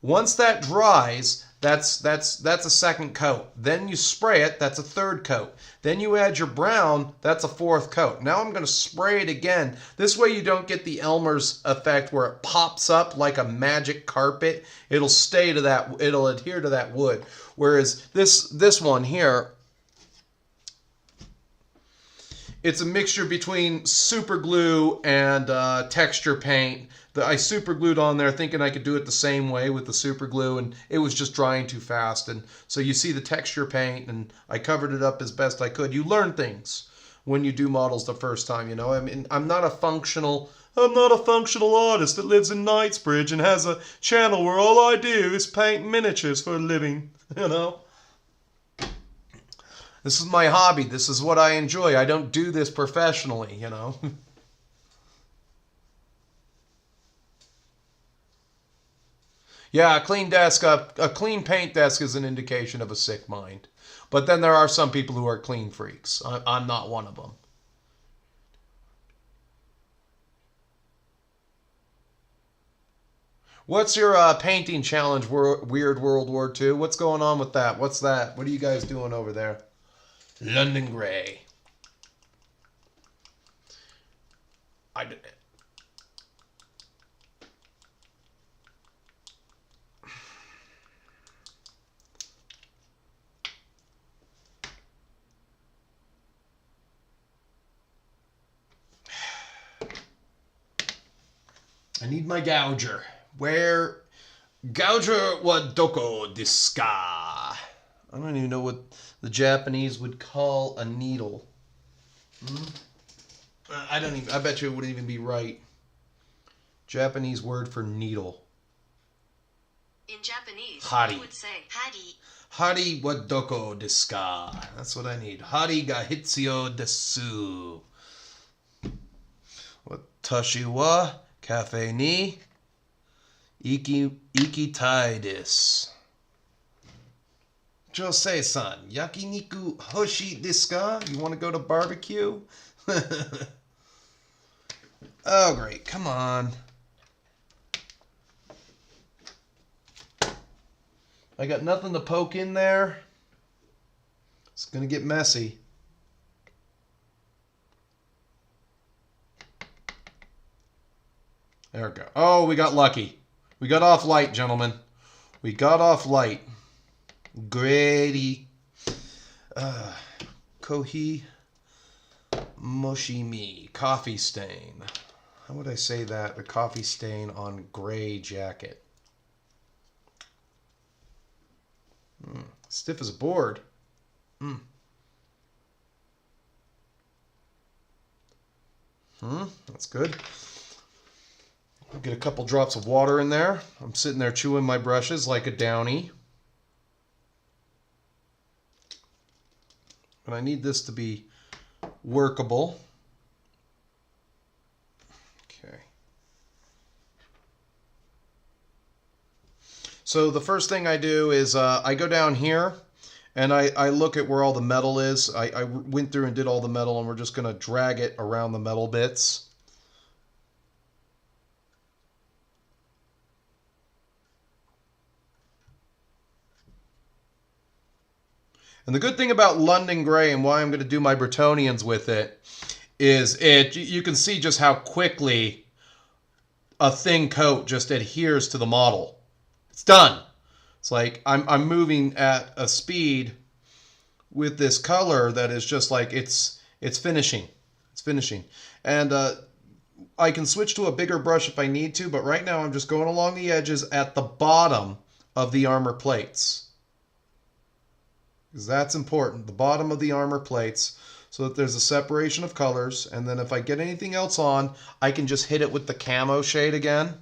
Once that dries, that's a second coat. Then you spray it, that's a third coat. Then you add your brown, that's a fourth coat. Now I'm going to spray it again. This way you don't get the Elmer's effect where it pops up like a magic carpet. It'll stay to that, it'll adhere to that wood. Whereas this one here, it's a mixture between super glue and texture paint. I super glued on there thinking I could do it the same way with the super glue, and it was just drying too fast. And so you see the texture paint, and I covered it up as best I could. You learn things when you do models the first time, you know. I mean, I'm not a functional artist that lives in Knightsbridge and has a channel where all I do is paint miniatures for a living, you know. This is my hobby. This is what I enjoy. I don't do this professionally, you know. Yeah, a clean desk, a clean paint desk is an indication of a sick mind. But then there are some people who are clean freaks. I'm not one of them. What's your painting challenge, Weird World War II? What's going on with that? What's that? What are you guys doing over there? London Gray. I need my gouger. Where? Gouger wa doko desu ka? I don't even know what the Japanese would call a needle. I bet you it wouldn't even be right. Japanese word for needle. In Japanese, Hari. you would say hari. Hari wa doko desu ka? That's what I need. Hari ga hitsuyo desu. Watashi wa cafe ni Ikitidis. Jose-san, yakiniku hoshi desu ka? You want to go to barbecue? Oh, great. Come on. I got nothing to poke in there. It's going to get messy. There we go. Oh, we got lucky. We got off light, gentlemen. We got off light. Grady. Kohi Moshimi. Coffee stain. How would I say that? A coffee stain on gray jacket. Stiff as a board. That's good. I'll get a couple drops of water in there. I'm sitting there chewing my brushes like a downy. But I need this to be workable. Okay. So the first thing I do is I go down here and I look at where all the metal is. I went through and did all the metal, and we're just going to drag it around the metal bits. And the good thing about London Gray and why I'm going to do my Bretonians with it is you can see just how quickly a thin coat just adheres to the model. It's done. It's like I'm moving at a speed with this color that is just like it's finishing. It's finishing. And I can switch to a bigger brush if I need to, but right now I'm just going along the edges at the bottom of the armor plates. Because that's important, the bottom of the armor plates, so that there's a separation of colors. And then if I get anything else on, I can just hit it with the camo shade again.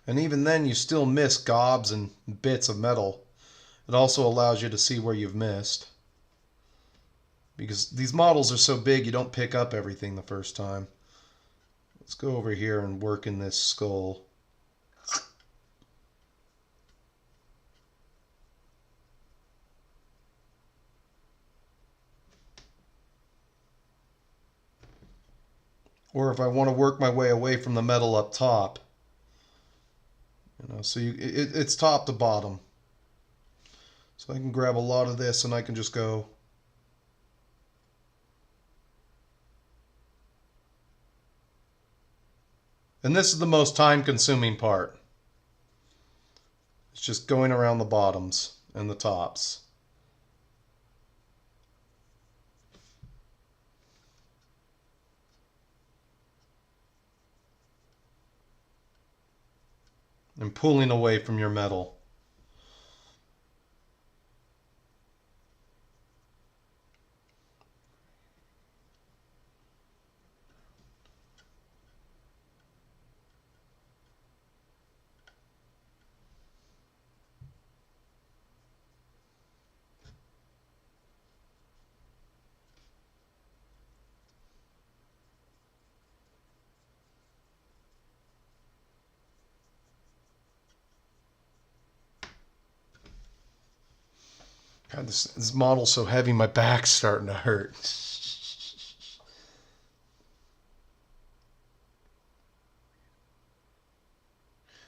And even then, you still miss gobs and bits of metal. It also allows you to see where you've missed. Because these models are so big, you don't pick up everything the first time. Let's go over here and work in this skull. Or if I want to work my way away from the metal up top. So it's top to bottom. So I can grab a lot of this and I can just go. And this is the most time-consuming part. It's just going around the bottoms and the tops. And pulling away from your metal. God, this model's so heavy, my back's starting to hurt.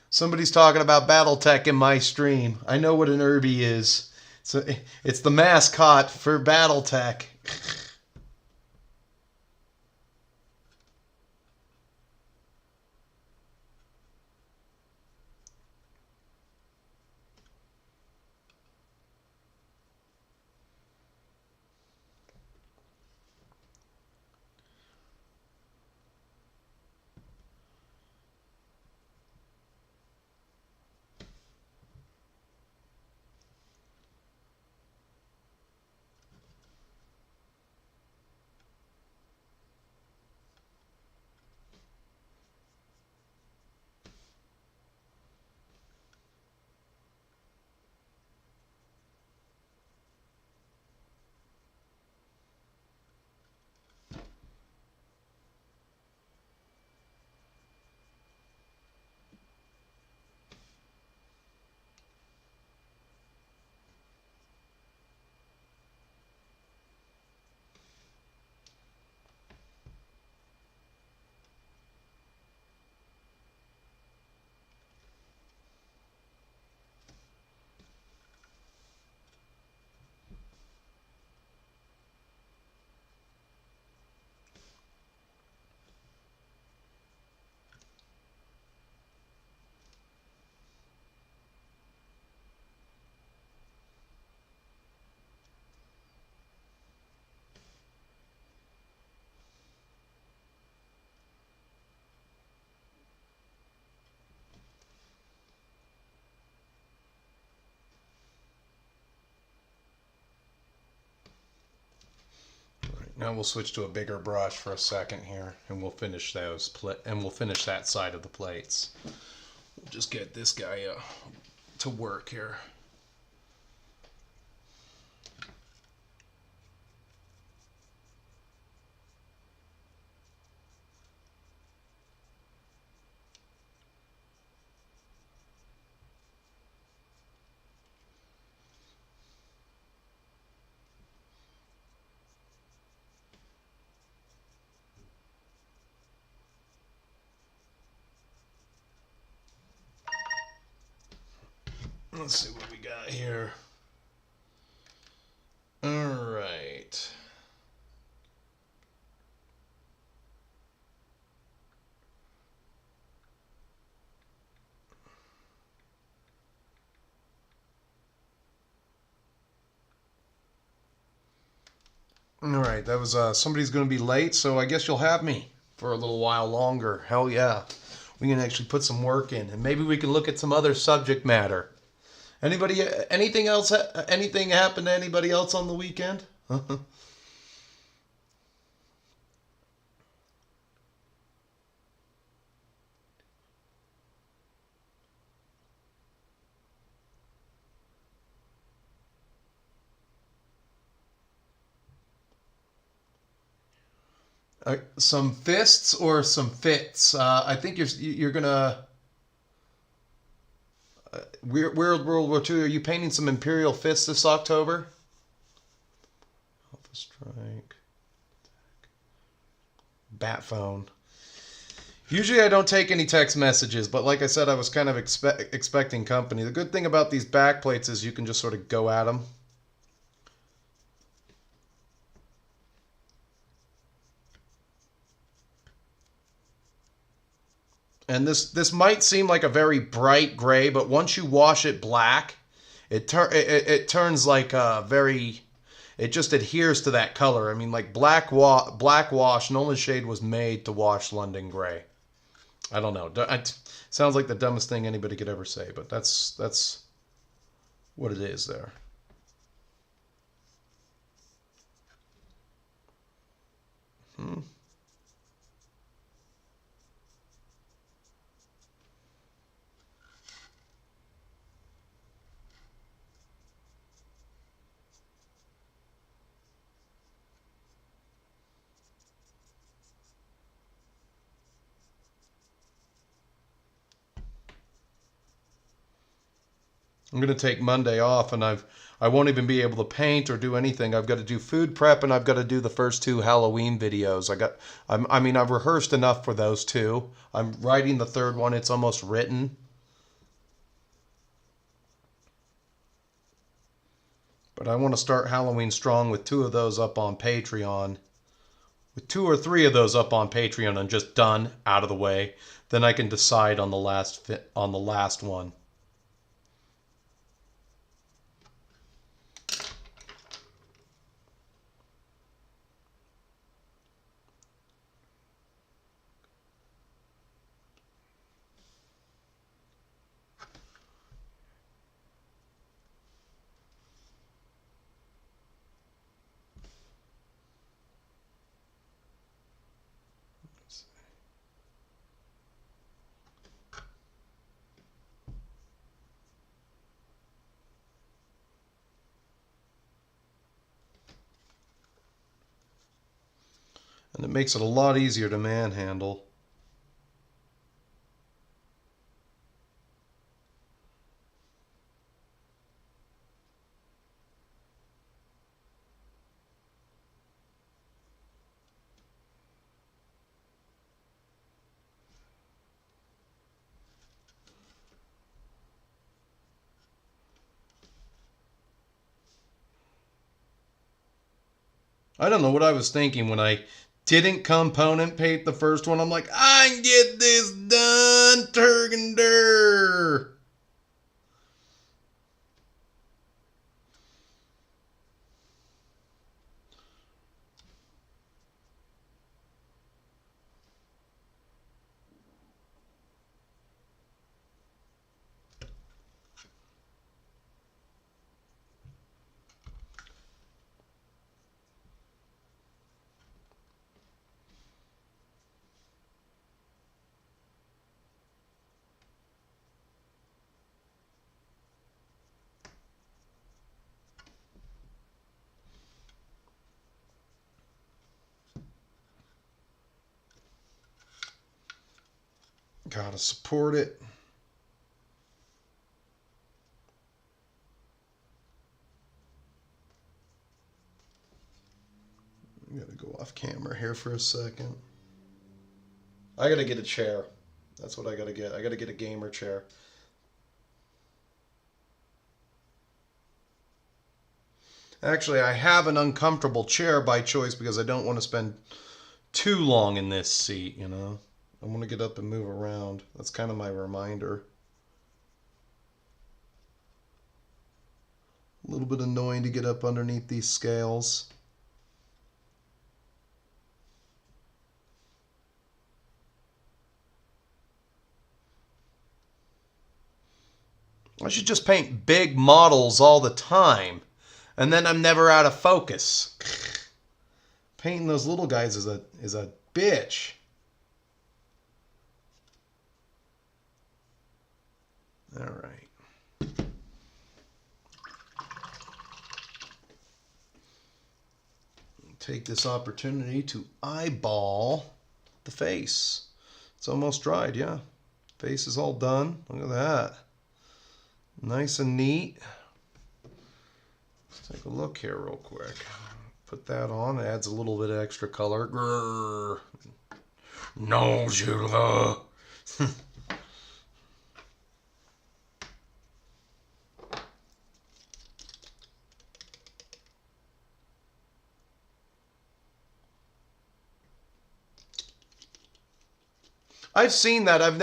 Somebody's talking about Battletech in my stream. I know what an Irby is. It's the mascot for Battletech. Now we'll switch to a bigger brush for a second here, and we'll finish that side of the plates. We'll just get this guy to work here. Let's see what we got here. All right. All right, that was somebody's going to be late, so I guess you'll have me for a little while longer. Hell yeah. We can actually put some work in, and maybe we can look at some other subject matter. Anything else? Anything happened to anybody else on the weekend? Some fists or some fits? I think you're gonna. World War II. Are you painting some Imperial fists this October? Alpha Strike. Bat phone. Usually I don't take any text messages, but like I said, I was kind of expecting company. The good thing about these back plates is you can just sort of go at them. And this might seem like a very bright gray, but once you wash it black, it turns like a very. It just adheres to that color. I mean, like black wash. Nolan's Shade was made to wash London gray. I don't know. It sounds like the dumbest thing anybody could ever say, but that's what it is there. I'm going to take Monday off, and I won't even be able to paint or do anything. I've got to do food prep, and I've got to do the first 2 Halloween videos. I mean, I've rehearsed enough for those 2. I'm writing the 3rd one. It's almost written. But I want to start Halloween strong with 2 of those up on Patreon. With 2 or 3 of those up on Patreon and just done, out of the way, then I can decide on the last one. And it makes it a lot easier to manhandle. I don't know what I was thinking when I didn't component paint the first one. I'm like, I can get this done, Turgander. Gotta support it. I'm gonna go off camera here for a second. I gotta get a chair. That's what I gotta get. I gotta get a gamer chair. Actually, I have an uncomfortable chair by choice because I don't want to spend too long in this seat, you know. I want to get up and move around. That's kind of my reminder. A little bit annoying to get up underneath these scales. I should just paint big models all the time, and then I'm never out of focus. Painting those little guys is a bitch. All right. Take this opportunity to eyeball the face. It's almost dried, yeah. Face is all done. Look at that. Nice and neat. Let's take a look here real quick. Put that on. It adds a little bit of extra color. Grrr. Gnawzilla. I've seen that. I've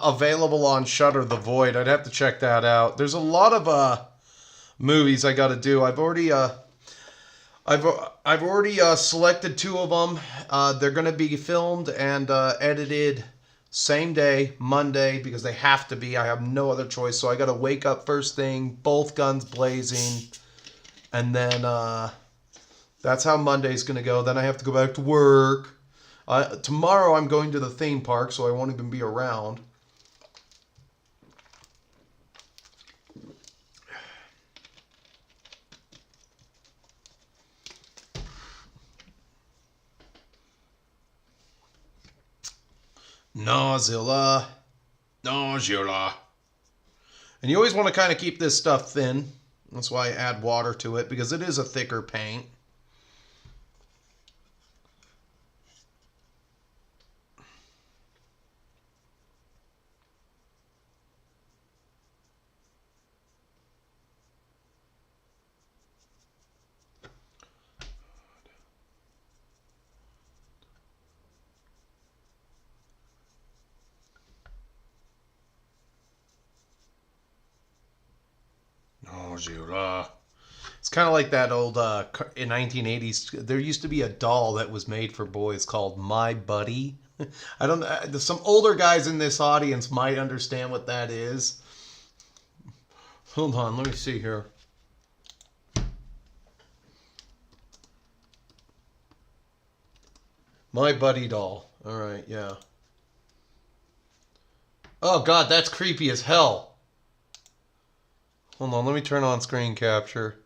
available on Shudder The Void. I'd have to check that out. There's a lot of movies I got to do. I've already selected 2 of them. They're going to be filmed and edited same day, Monday, because they have to be. I have no other choice. So I got to wake up first thing, both guns blazing, and then that's how Monday's going to go. Then I have to go back to work. Tomorrow I'm going to the theme park, so I won't even be around. Gnawzilla. Gnawzilla. And you always want to kind of keep this stuff thin. That's why I add water to it, because it is a thicker paint. Gnawzilla. It's kind of like that old, in 1980s, there used to be a doll that was made for boys called My Buddy. I don't know, some older guys in this audience might understand what that is. Hold on, let me see here. My Buddy doll. All right, yeah. Oh, God, that's creepy as hell. Hold on, let me turn on screen capture.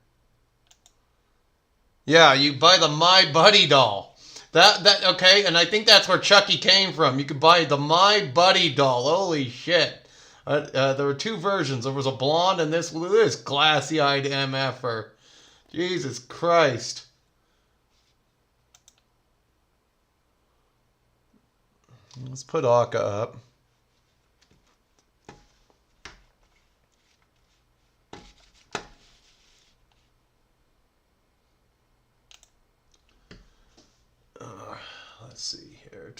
Yeah, you buy the My Buddy doll. Okay, and I think that's where Chucky came from. You could buy the My Buddy doll. Holy shit. There were 2 versions. There was a blonde and this glassy-eyed MFer. Jesus Christ. Let's put Akka up. Let's see here.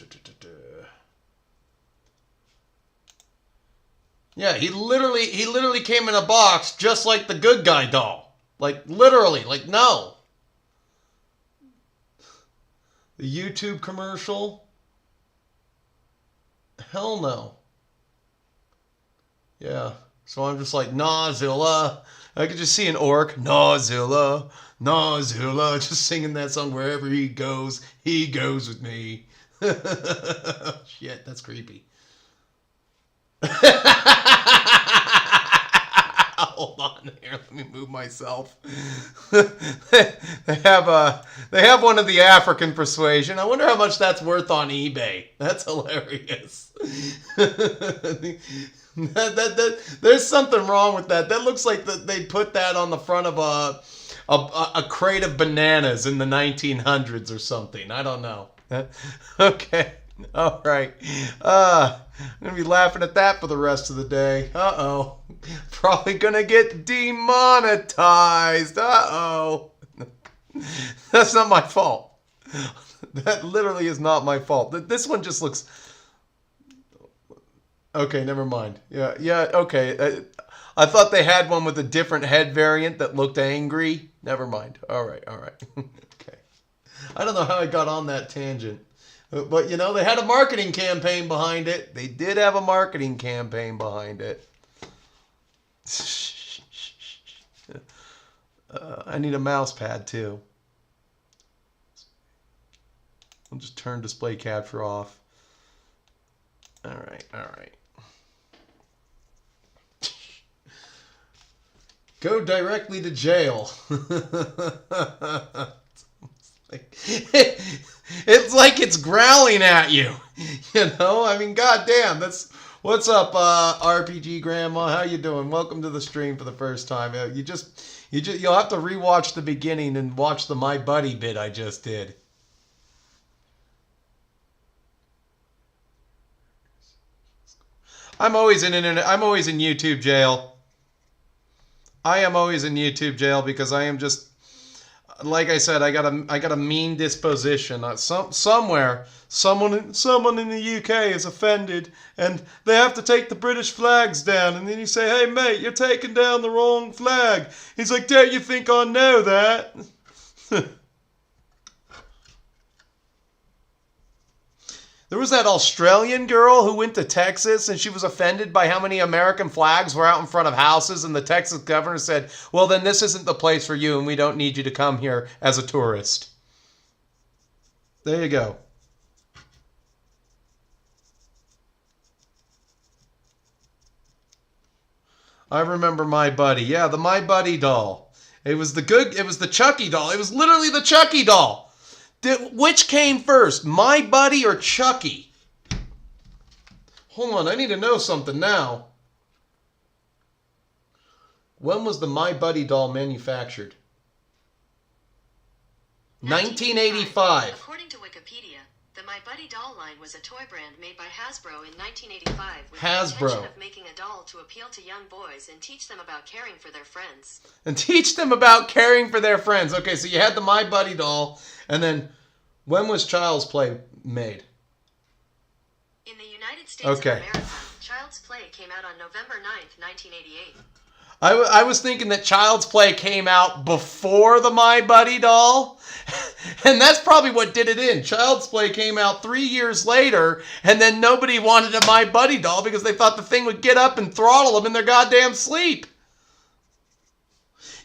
Yeah, he literally came in a box just like the good guy doll. Like literally, like no. The YouTube commercial? Hell no. Yeah. So I'm just like, Gnawzilla. I could just see an orc, Gnawzilla, Gnawzilla, just singing that song wherever he goes with me. Shit, that's creepy. Hold on here. Let me move myself. They have one of the African persuasion. I wonder how much that's worth on eBay. That's hilarious. There's something wrong with that. That looks like they put that on the front of a crate of bananas in the 1900s or something. I don't know. Okay. All right. I'm going to be laughing at that for the rest of the day. Uh-oh. Probably going to get demonetized. Uh-oh. That's not my fault. That literally is not my fault. This one just looks... Okay, never mind. Yeah, okay. I thought they had one with a different head variant that looked angry. Never mind. All right. Okay. I don't know how I got on that tangent. But, you know, they had a marketing campaign behind it. They did have a marketing campaign behind it. I need a mouse pad, too. I'll just turn display capture off. All right. Go directly to jail. It's like it's growling at you. You know? I mean, goddamn. What's up, RPG Grandma? How you doing? Welcome to the stream for the first time. You'll have to rewatch the beginning and watch the My Buddy bit I just did. I'm always in YouTube jail. I am always in YouTube jail because I am just, like I said, I got a mean disposition. Somewhere, someone in the UK is offended, and they have to take the British flags down. And then you say, "Hey, mate, you're taking down the wrong flag." He's like, "Don't you think I know that?" There was that Australian girl who went to Texas and she was offended by how many American flags were out in front of houses, and the Texas governor said, "Well, then this isn't the place for you and we don't need you to come here as a tourist." There you go. I remember My Buddy. Yeah, the My Buddy doll. It was the Chucky doll. It was literally the Chucky doll. Which came first, My Buddy or Chucky? Hold on, I need to know something now. When was the My Buddy doll manufactured? 1985. According to Wikipedia, the My Buddy doll line was a toy brand made by Hasbro in 1985 with the intention of making a doll to appeal to young boys and teach them about caring for their friends. Okay, so you had the My Buddy doll, and then when was Child's Play made? In the United States of America, Child's Play came out on November 9th, 1988. I was thinking that Child's Play came out before the My Buddy doll. And that's probably what did it in. Child's Play came out 3 years later, and then nobody wanted a My Buddy doll because they thought the thing would get up and throttle them in their goddamn sleep.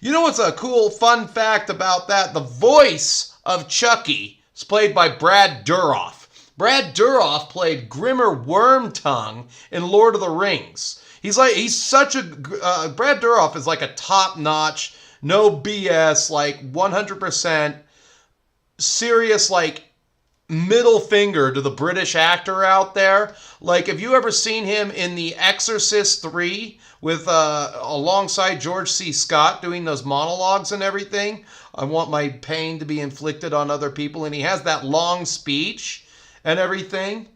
You know what's a cool fun fact about that? The voice of Chucky is played by Brad Dourif. Brad Dourif played Grimmer Wormtongue in Lord of the Rings. Brad Dourif is like a top-notch, no BS, like 100% serious, like middle finger to the British actor out there. Like, have you ever seen him in The Exorcist 3 with alongside George C. Scott doing those monologues and everything? I want my pain to be inflicted on other people, and he has that long speech and everything.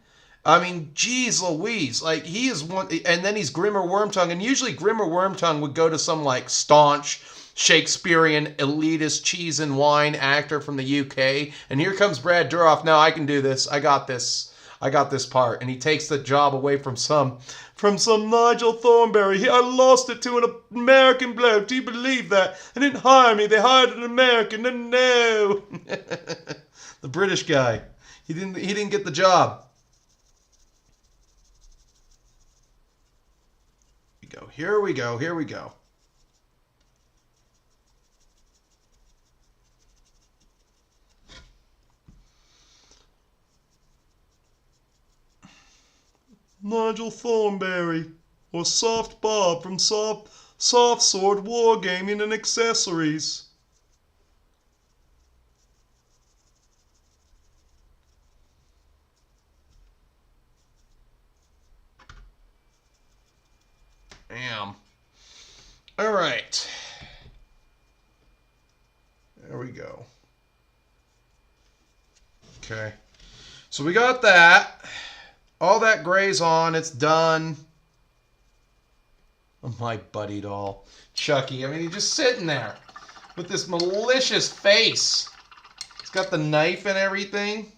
I mean, geez Louise, like he is one, and then he's Grimmer Wormtongue, and usually Grimmer Wormtongue would go to some like staunch Shakespearean elitist cheese and wine actor from the UK, and here comes Brad Dourif. Now I can do this. I got this part, and he takes the job away from some Nigel Thornberry. I lost it to an American bloke. Do you believe that? They didn't hire me. They hired an American. No. The British guy. He didn't get the job. Here we go. Nigel Thornberry, or Soft Bob from Soft Soft sword wargaming and accessories. Damn. All right. There we go. Okay. So we got that. All that gray's on. It's done. Oh, my buddy doll. Chucky. I mean, he's just sitting there with this malicious face. He's got the knife and everything.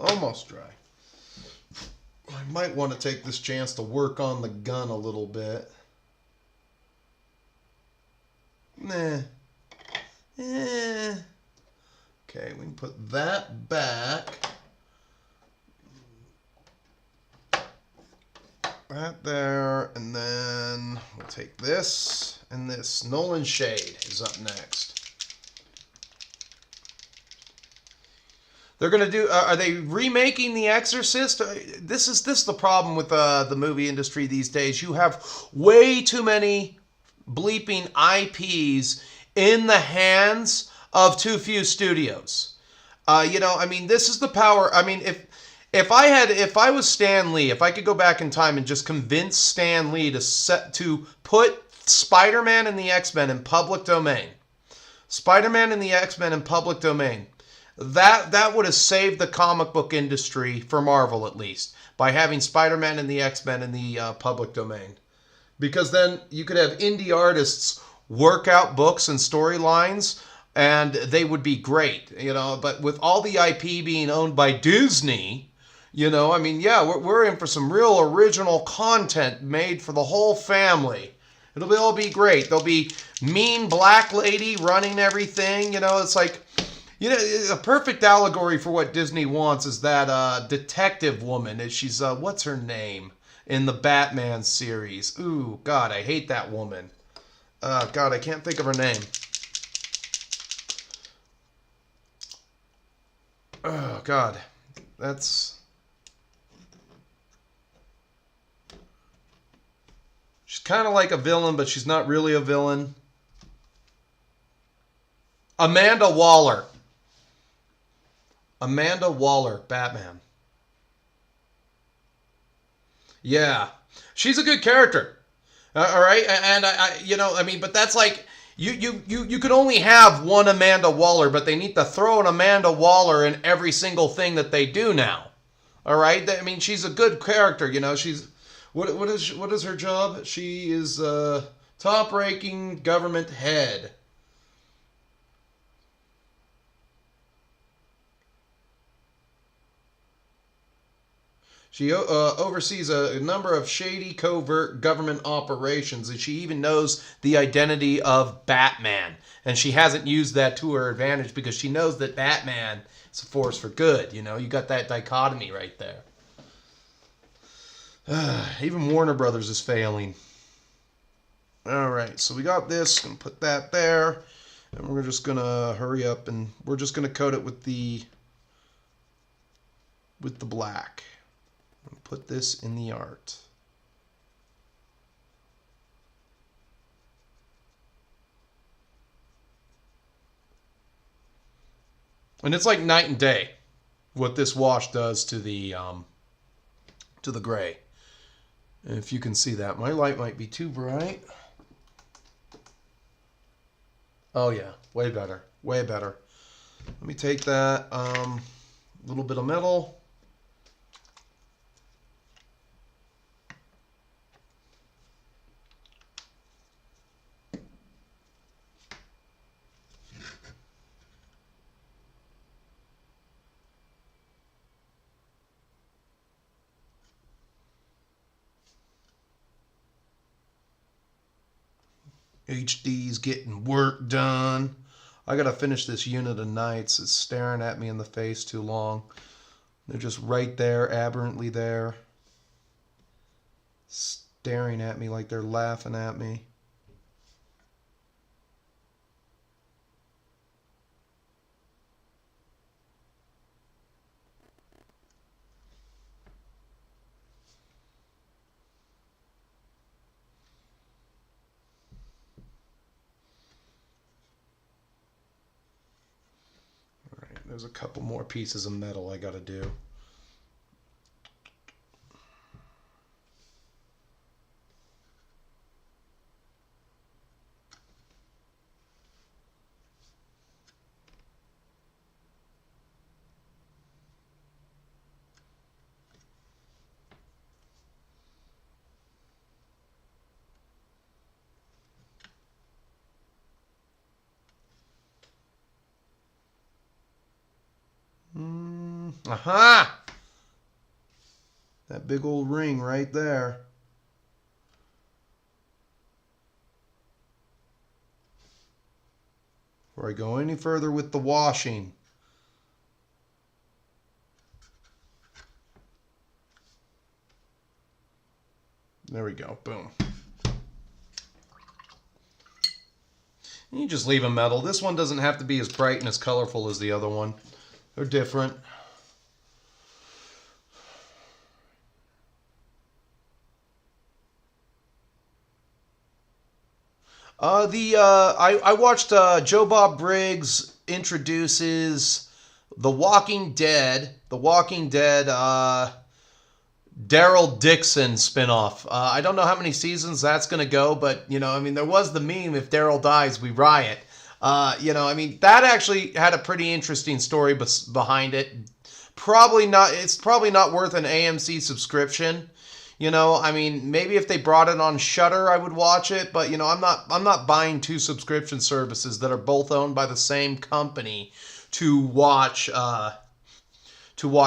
Almost dry. I might want to take this chance to work on the gun a little bit. Nah. Okay, we can put that back. That there, and then we'll take this and this. Nolan Shade is up next. They're gonna do. Are they remaking The Exorcist? This is the problem with the movie industry these days. You have way too many bleeping IPs in the hands of too few studios. I mean, this is the power. I mean, if I was Stan Lee, if I could go back in time and just convince Stan Lee to put Spider-Man and the X-Men in public domain, Spider-Man and the X-Men in public domain. That would have saved the comic book industry, for Marvel at least, by having Spider-Man and the X-Men in the public domain. Because then you could have indie artists work out books and storylines, and they would be great, But with all the IP being owned by Disney, I mean, yeah, we're in for some real original content made for the whole family. It'll all be great. There'll be mean black lady running everything, it's like... a perfect allegory for what Disney wants is that detective woman. She's, what's her name in the Batman series? Ooh, God, I hate that woman. God, I can't think of her name. Oh, God. She's kind of like a villain, but she's not really a villain. Amanda Waller. Amanda Waller, Batman. Yeah, she's a good character. All right, and I mean, but that's like you could only have one Amanda Waller, but they need to throw an Amanda Waller in every single thing that they do now. All right, I mean, she's a good character. She's what is her job? She is top-ranking government head. She oversees a number of shady, covert government operations, and she even knows the identity of Batman. And she hasn't used that to her advantage because she knows that Batman is a force for good. You got that dichotomy right there. Even Warner Brothers is failing. All right, so we got this. Gonna put that there, and we're just gonna hurry up, and we're just gonna coat it with the black. Put this in the art. And it's like night and day what this wash does to the gray. And if you can see that, my light might be too bright. Oh yeah, way better, way better. Let me take that little bit of metal. HD's getting work done. I gotta finish this unit of knights. It's staring at me in the face too long. They're just right there, aberrantly there. Staring at me like they're laughing at me. There's a couple more pieces of metal I gotta do. Aha! That big old ring right there. Before I go any further with the washing. There we go. Boom. You just leave a metal. This one doesn't have to be as bright and as colorful as the other one. They're different. I watched Joe Bob Briggs introduces The Walking Dead. The Walking Dead Daryl Dixon spinoff. I don't know how many seasons that's going to go, but, you know, I mean, there was the meme, if Daryl dies, we riot. You know, I mean, that actually had a pretty interesting story behind it. It's probably not worth an AMC subscription. You know, I mean, maybe if they brought it on Shudder, I would watch it, but you know, I'm not buying two subscription services that are both owned by the same company to watch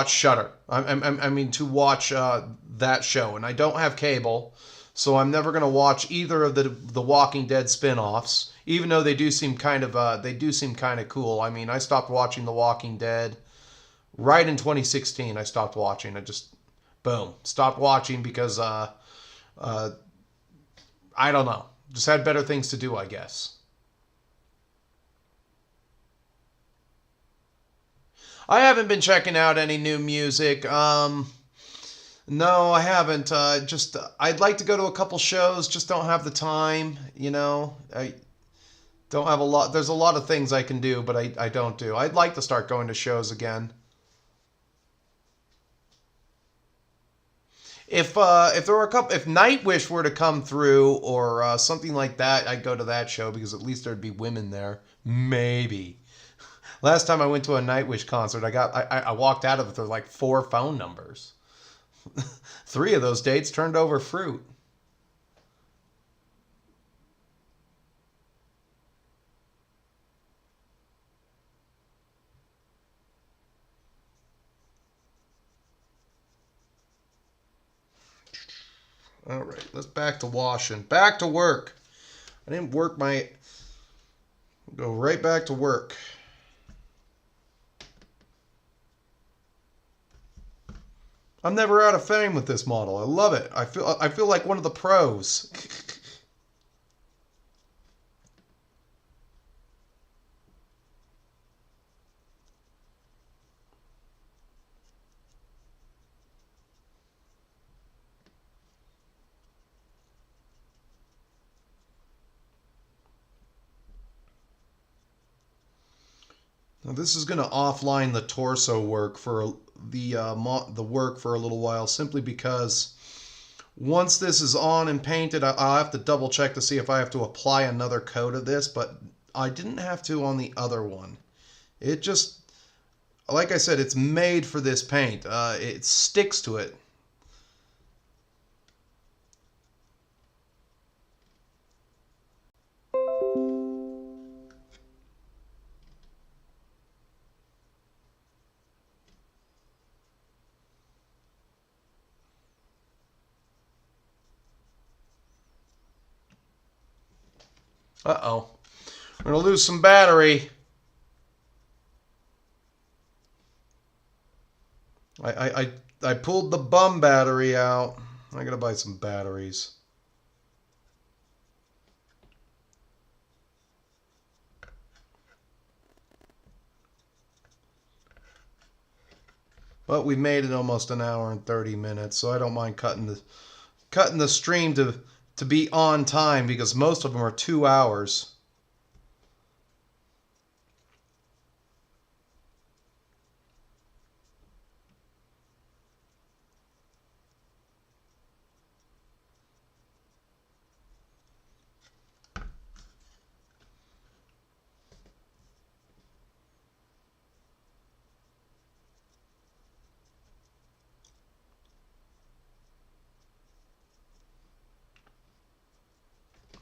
Shudder. I mean to watch that show, and I don't have cable, so I'm never going to watch either of the Walking Dead spin-offs, even though they do seem kind of cool. I mean, I stopped watching The Walking Dead right in 2016. I stopped watching. Boom. Stopped watching because, I don't know. Just had better things to do, I guess. I haven't been checking out any new music. No, I haven't. I'd like to go to a couple shows, just don't have the time, you know. I don't have a lot. There's a lot of things I can do, but I don't do. I'd like to start going to shows again. If there were if Nightwish were to come through or something like that, I'd go to that show because at least there'd be women there. Maybe. Last time I went to a Nightwish concert, I walked out of it with like 4 phone numbers. 3 of those dates turned over fruit. All right, let's back to washing. Back to work. I didn't work go right back to work. I'm never out of fame with this model. I love it. I feel like one of the pros. Now this is going to offline the torso work for the work for a little while, simply because once this is on and painted, I'll have to double check to see if I have to apply another coat of this, but I didn't have to on the other one. It just, like I said, it's made for this paint. It sticks to it. Uh-oh. We're going to lose some battery. I pulled the bum battery out. I gotta buy some batteries. But we made it almost an hour and 30 minutes, so I don't mind cutting the stream to be on time, because most of them are 2 hours.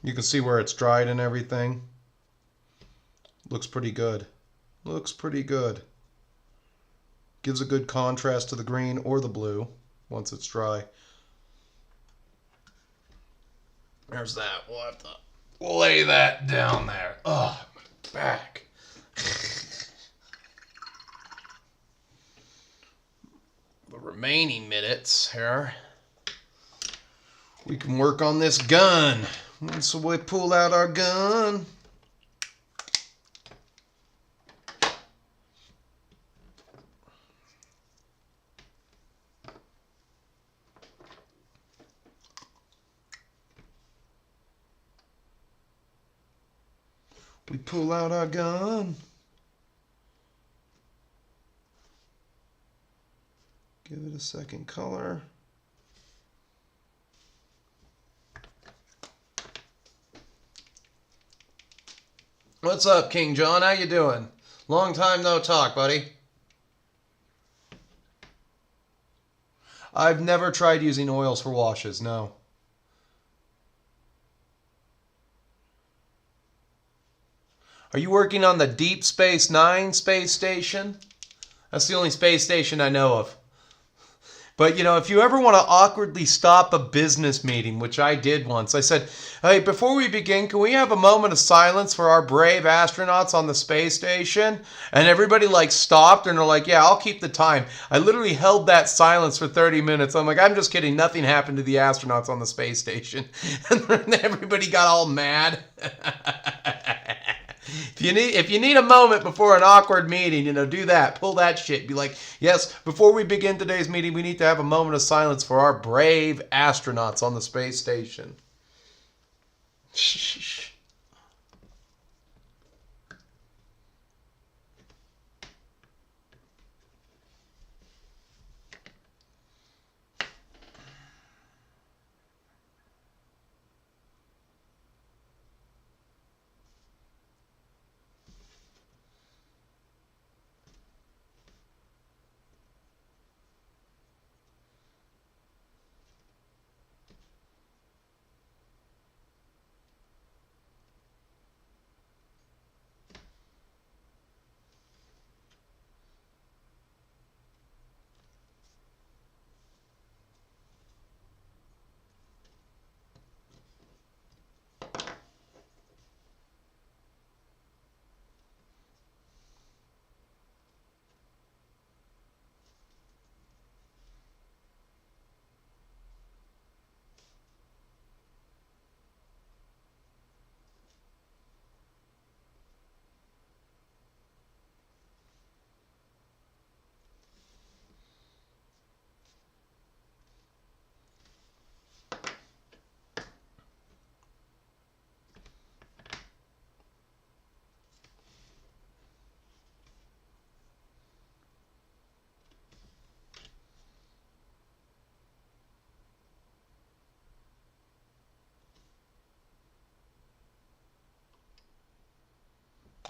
You can see where it's dried and everything. Looks pretty good. Looks pretty good. Gives a good contrast to the green or the blue once it's dry. There's that. We'll have to lay that down there. Oh, my back. The remaining minutes here, we can work on this gun. So we pull out our gun. We pull out our gun. Give it a second color. What's up, King John? How you doing? Long time no talk, buddy. I've never tried using oils for washes, no. Are you working on the Deep Space Nine space station? That's the only space station I know of. But, you know, if you ever want to awkwardly stop a business meeting, which I did once, I said, hey, before we begin, can we have a moment of silence for our brave astronauts on the space station? And everybody, like, stopped, and they're like, yeah, I'll keep the time. I literally held that silence for 30 minutes. I'm like, I'm just kidding. Nothing happened to the astronauts on the space station. And then everybody got all mad. If you need a moment before an awkward meeting, you know, do that. Pull that shit. Be like, yes, before we begin today's meeting, we need to have a moment of silence for our brave astronauts on the space station. Shh.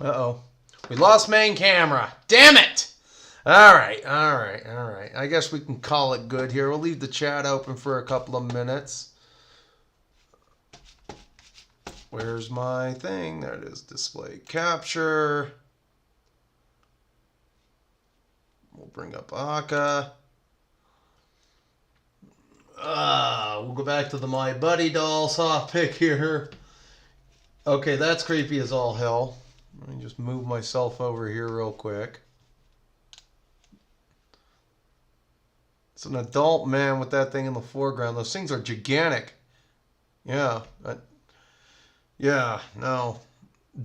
Uh-oh. We lost main camera. Damn it! All right. I guess we can call it good here. We'll leave the chat open for a couple of minutes. Where's my thing? There it is. Display capture. We'll bring up Aka. We'll go back to the My Buddy doll soft pick here. Okay, that's creepy as all hell. Let me just move myself over here real quick. It's an adult man with that thing in the foreground. Those things are gigantic. Yeah. Yeah, no.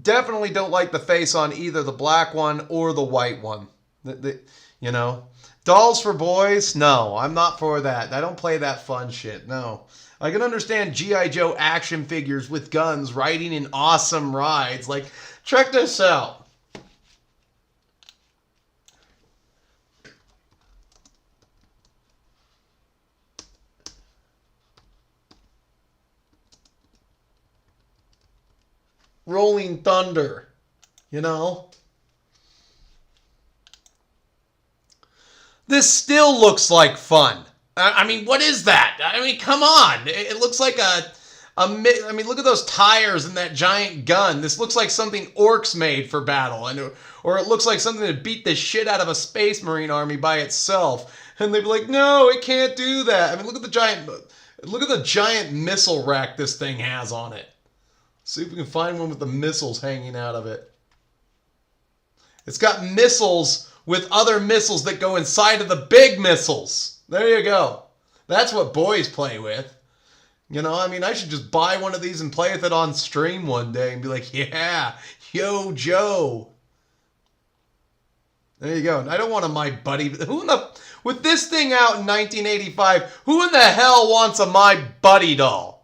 Definitely don't like the face on either the black one or the white one. You know? Dolls for boys? No, I'm not for that. I don't play that fun shit. No. I can understand G.I. Joe action figures with guns riding in awesome rides. Like, check this out. Rolling Thunder, you know? This still looks like fun. I mean, what is that? I mean, come on. It looks like I mean, look at those tires and that giant gun. This looks like something orcs made for battle. Or it looks like something that beat the shit out of a space marine army by itself. And they'd be like, no, it can't do that. I mean, look at the giant missile rack this thing has on it. See if we can find one with the missiles hanging out of it. It's got missiles with other missiles that go inside of the big missiles. There you go. That's what boys play with. You know, I mean, I should just buy one of these and play with it on stream one day and be like, yeah, yo, Joe. There you go. And I don't want a My Buddy. With this thing out in 1985, who in the hell wants a My Buddy doll?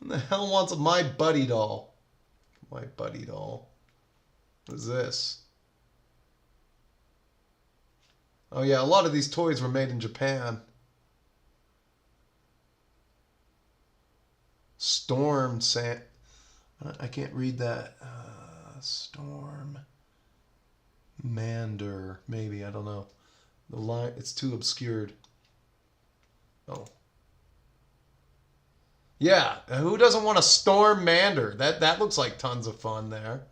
Who the hell wants a My Buddy doll? My Buddy doll. What is this? Oh yeah, a lot of these toys were made in Japan. Storm Sand. I can't read that. Storm Mander. Maybe, I don't know. The line, it's too obscured. Oh. Yeah, who doesn't want a Storm Mander? That looks like tons of fun there.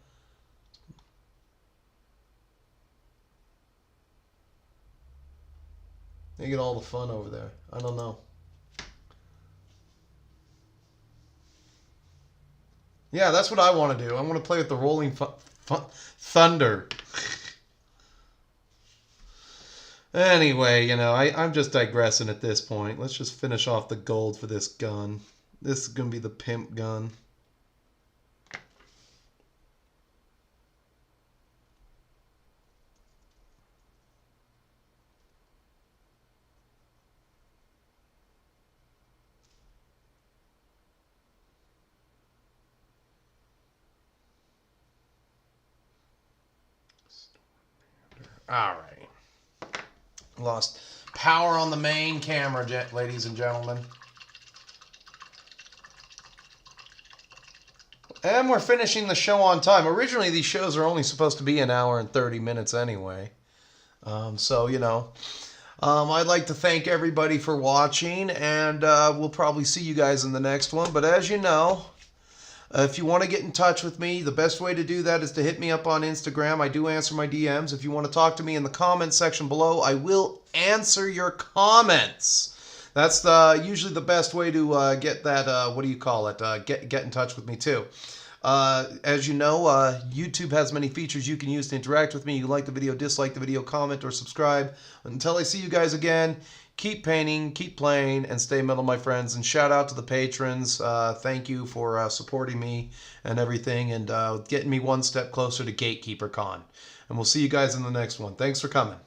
They get all the fun over there. I don't know. Yeah, that's what I want to do. I want to play with the Rolling Thunder. Anyway, you know, I'm just digressing at this point. Let's just finish off the gold for this gun. This is going to be the pimp gun. All right. Lost power on the main camera, ladies and gentlemen. And we're finishing the show on time. Originally, these shows are only supposed to be an hour and 30 minutes anyway. So, you know, I'd like to thank everybody for watching, and we'll probably see you guys in the next one. But as you know, if you want to get in touch with me, the best way to do that is to hit me up on Instagram. I do answer my DMs. If you want to talk to me in the comments section below, I will answer your comments. That's usually the best way to get that, what do you call it, get in touch with me too. As you know, YouTube has many features you can use to interact with me. You like the video, dislike the video, comment, or subscribe. Until I see you guys again, keep painting, keep playing, and stay metal, my friends. And shout out to the patrons. Thank you for supporting me and everything, and getting me one step closer to Gatekeeper Con. And we'll see you guys in the next one. Thanks for coming.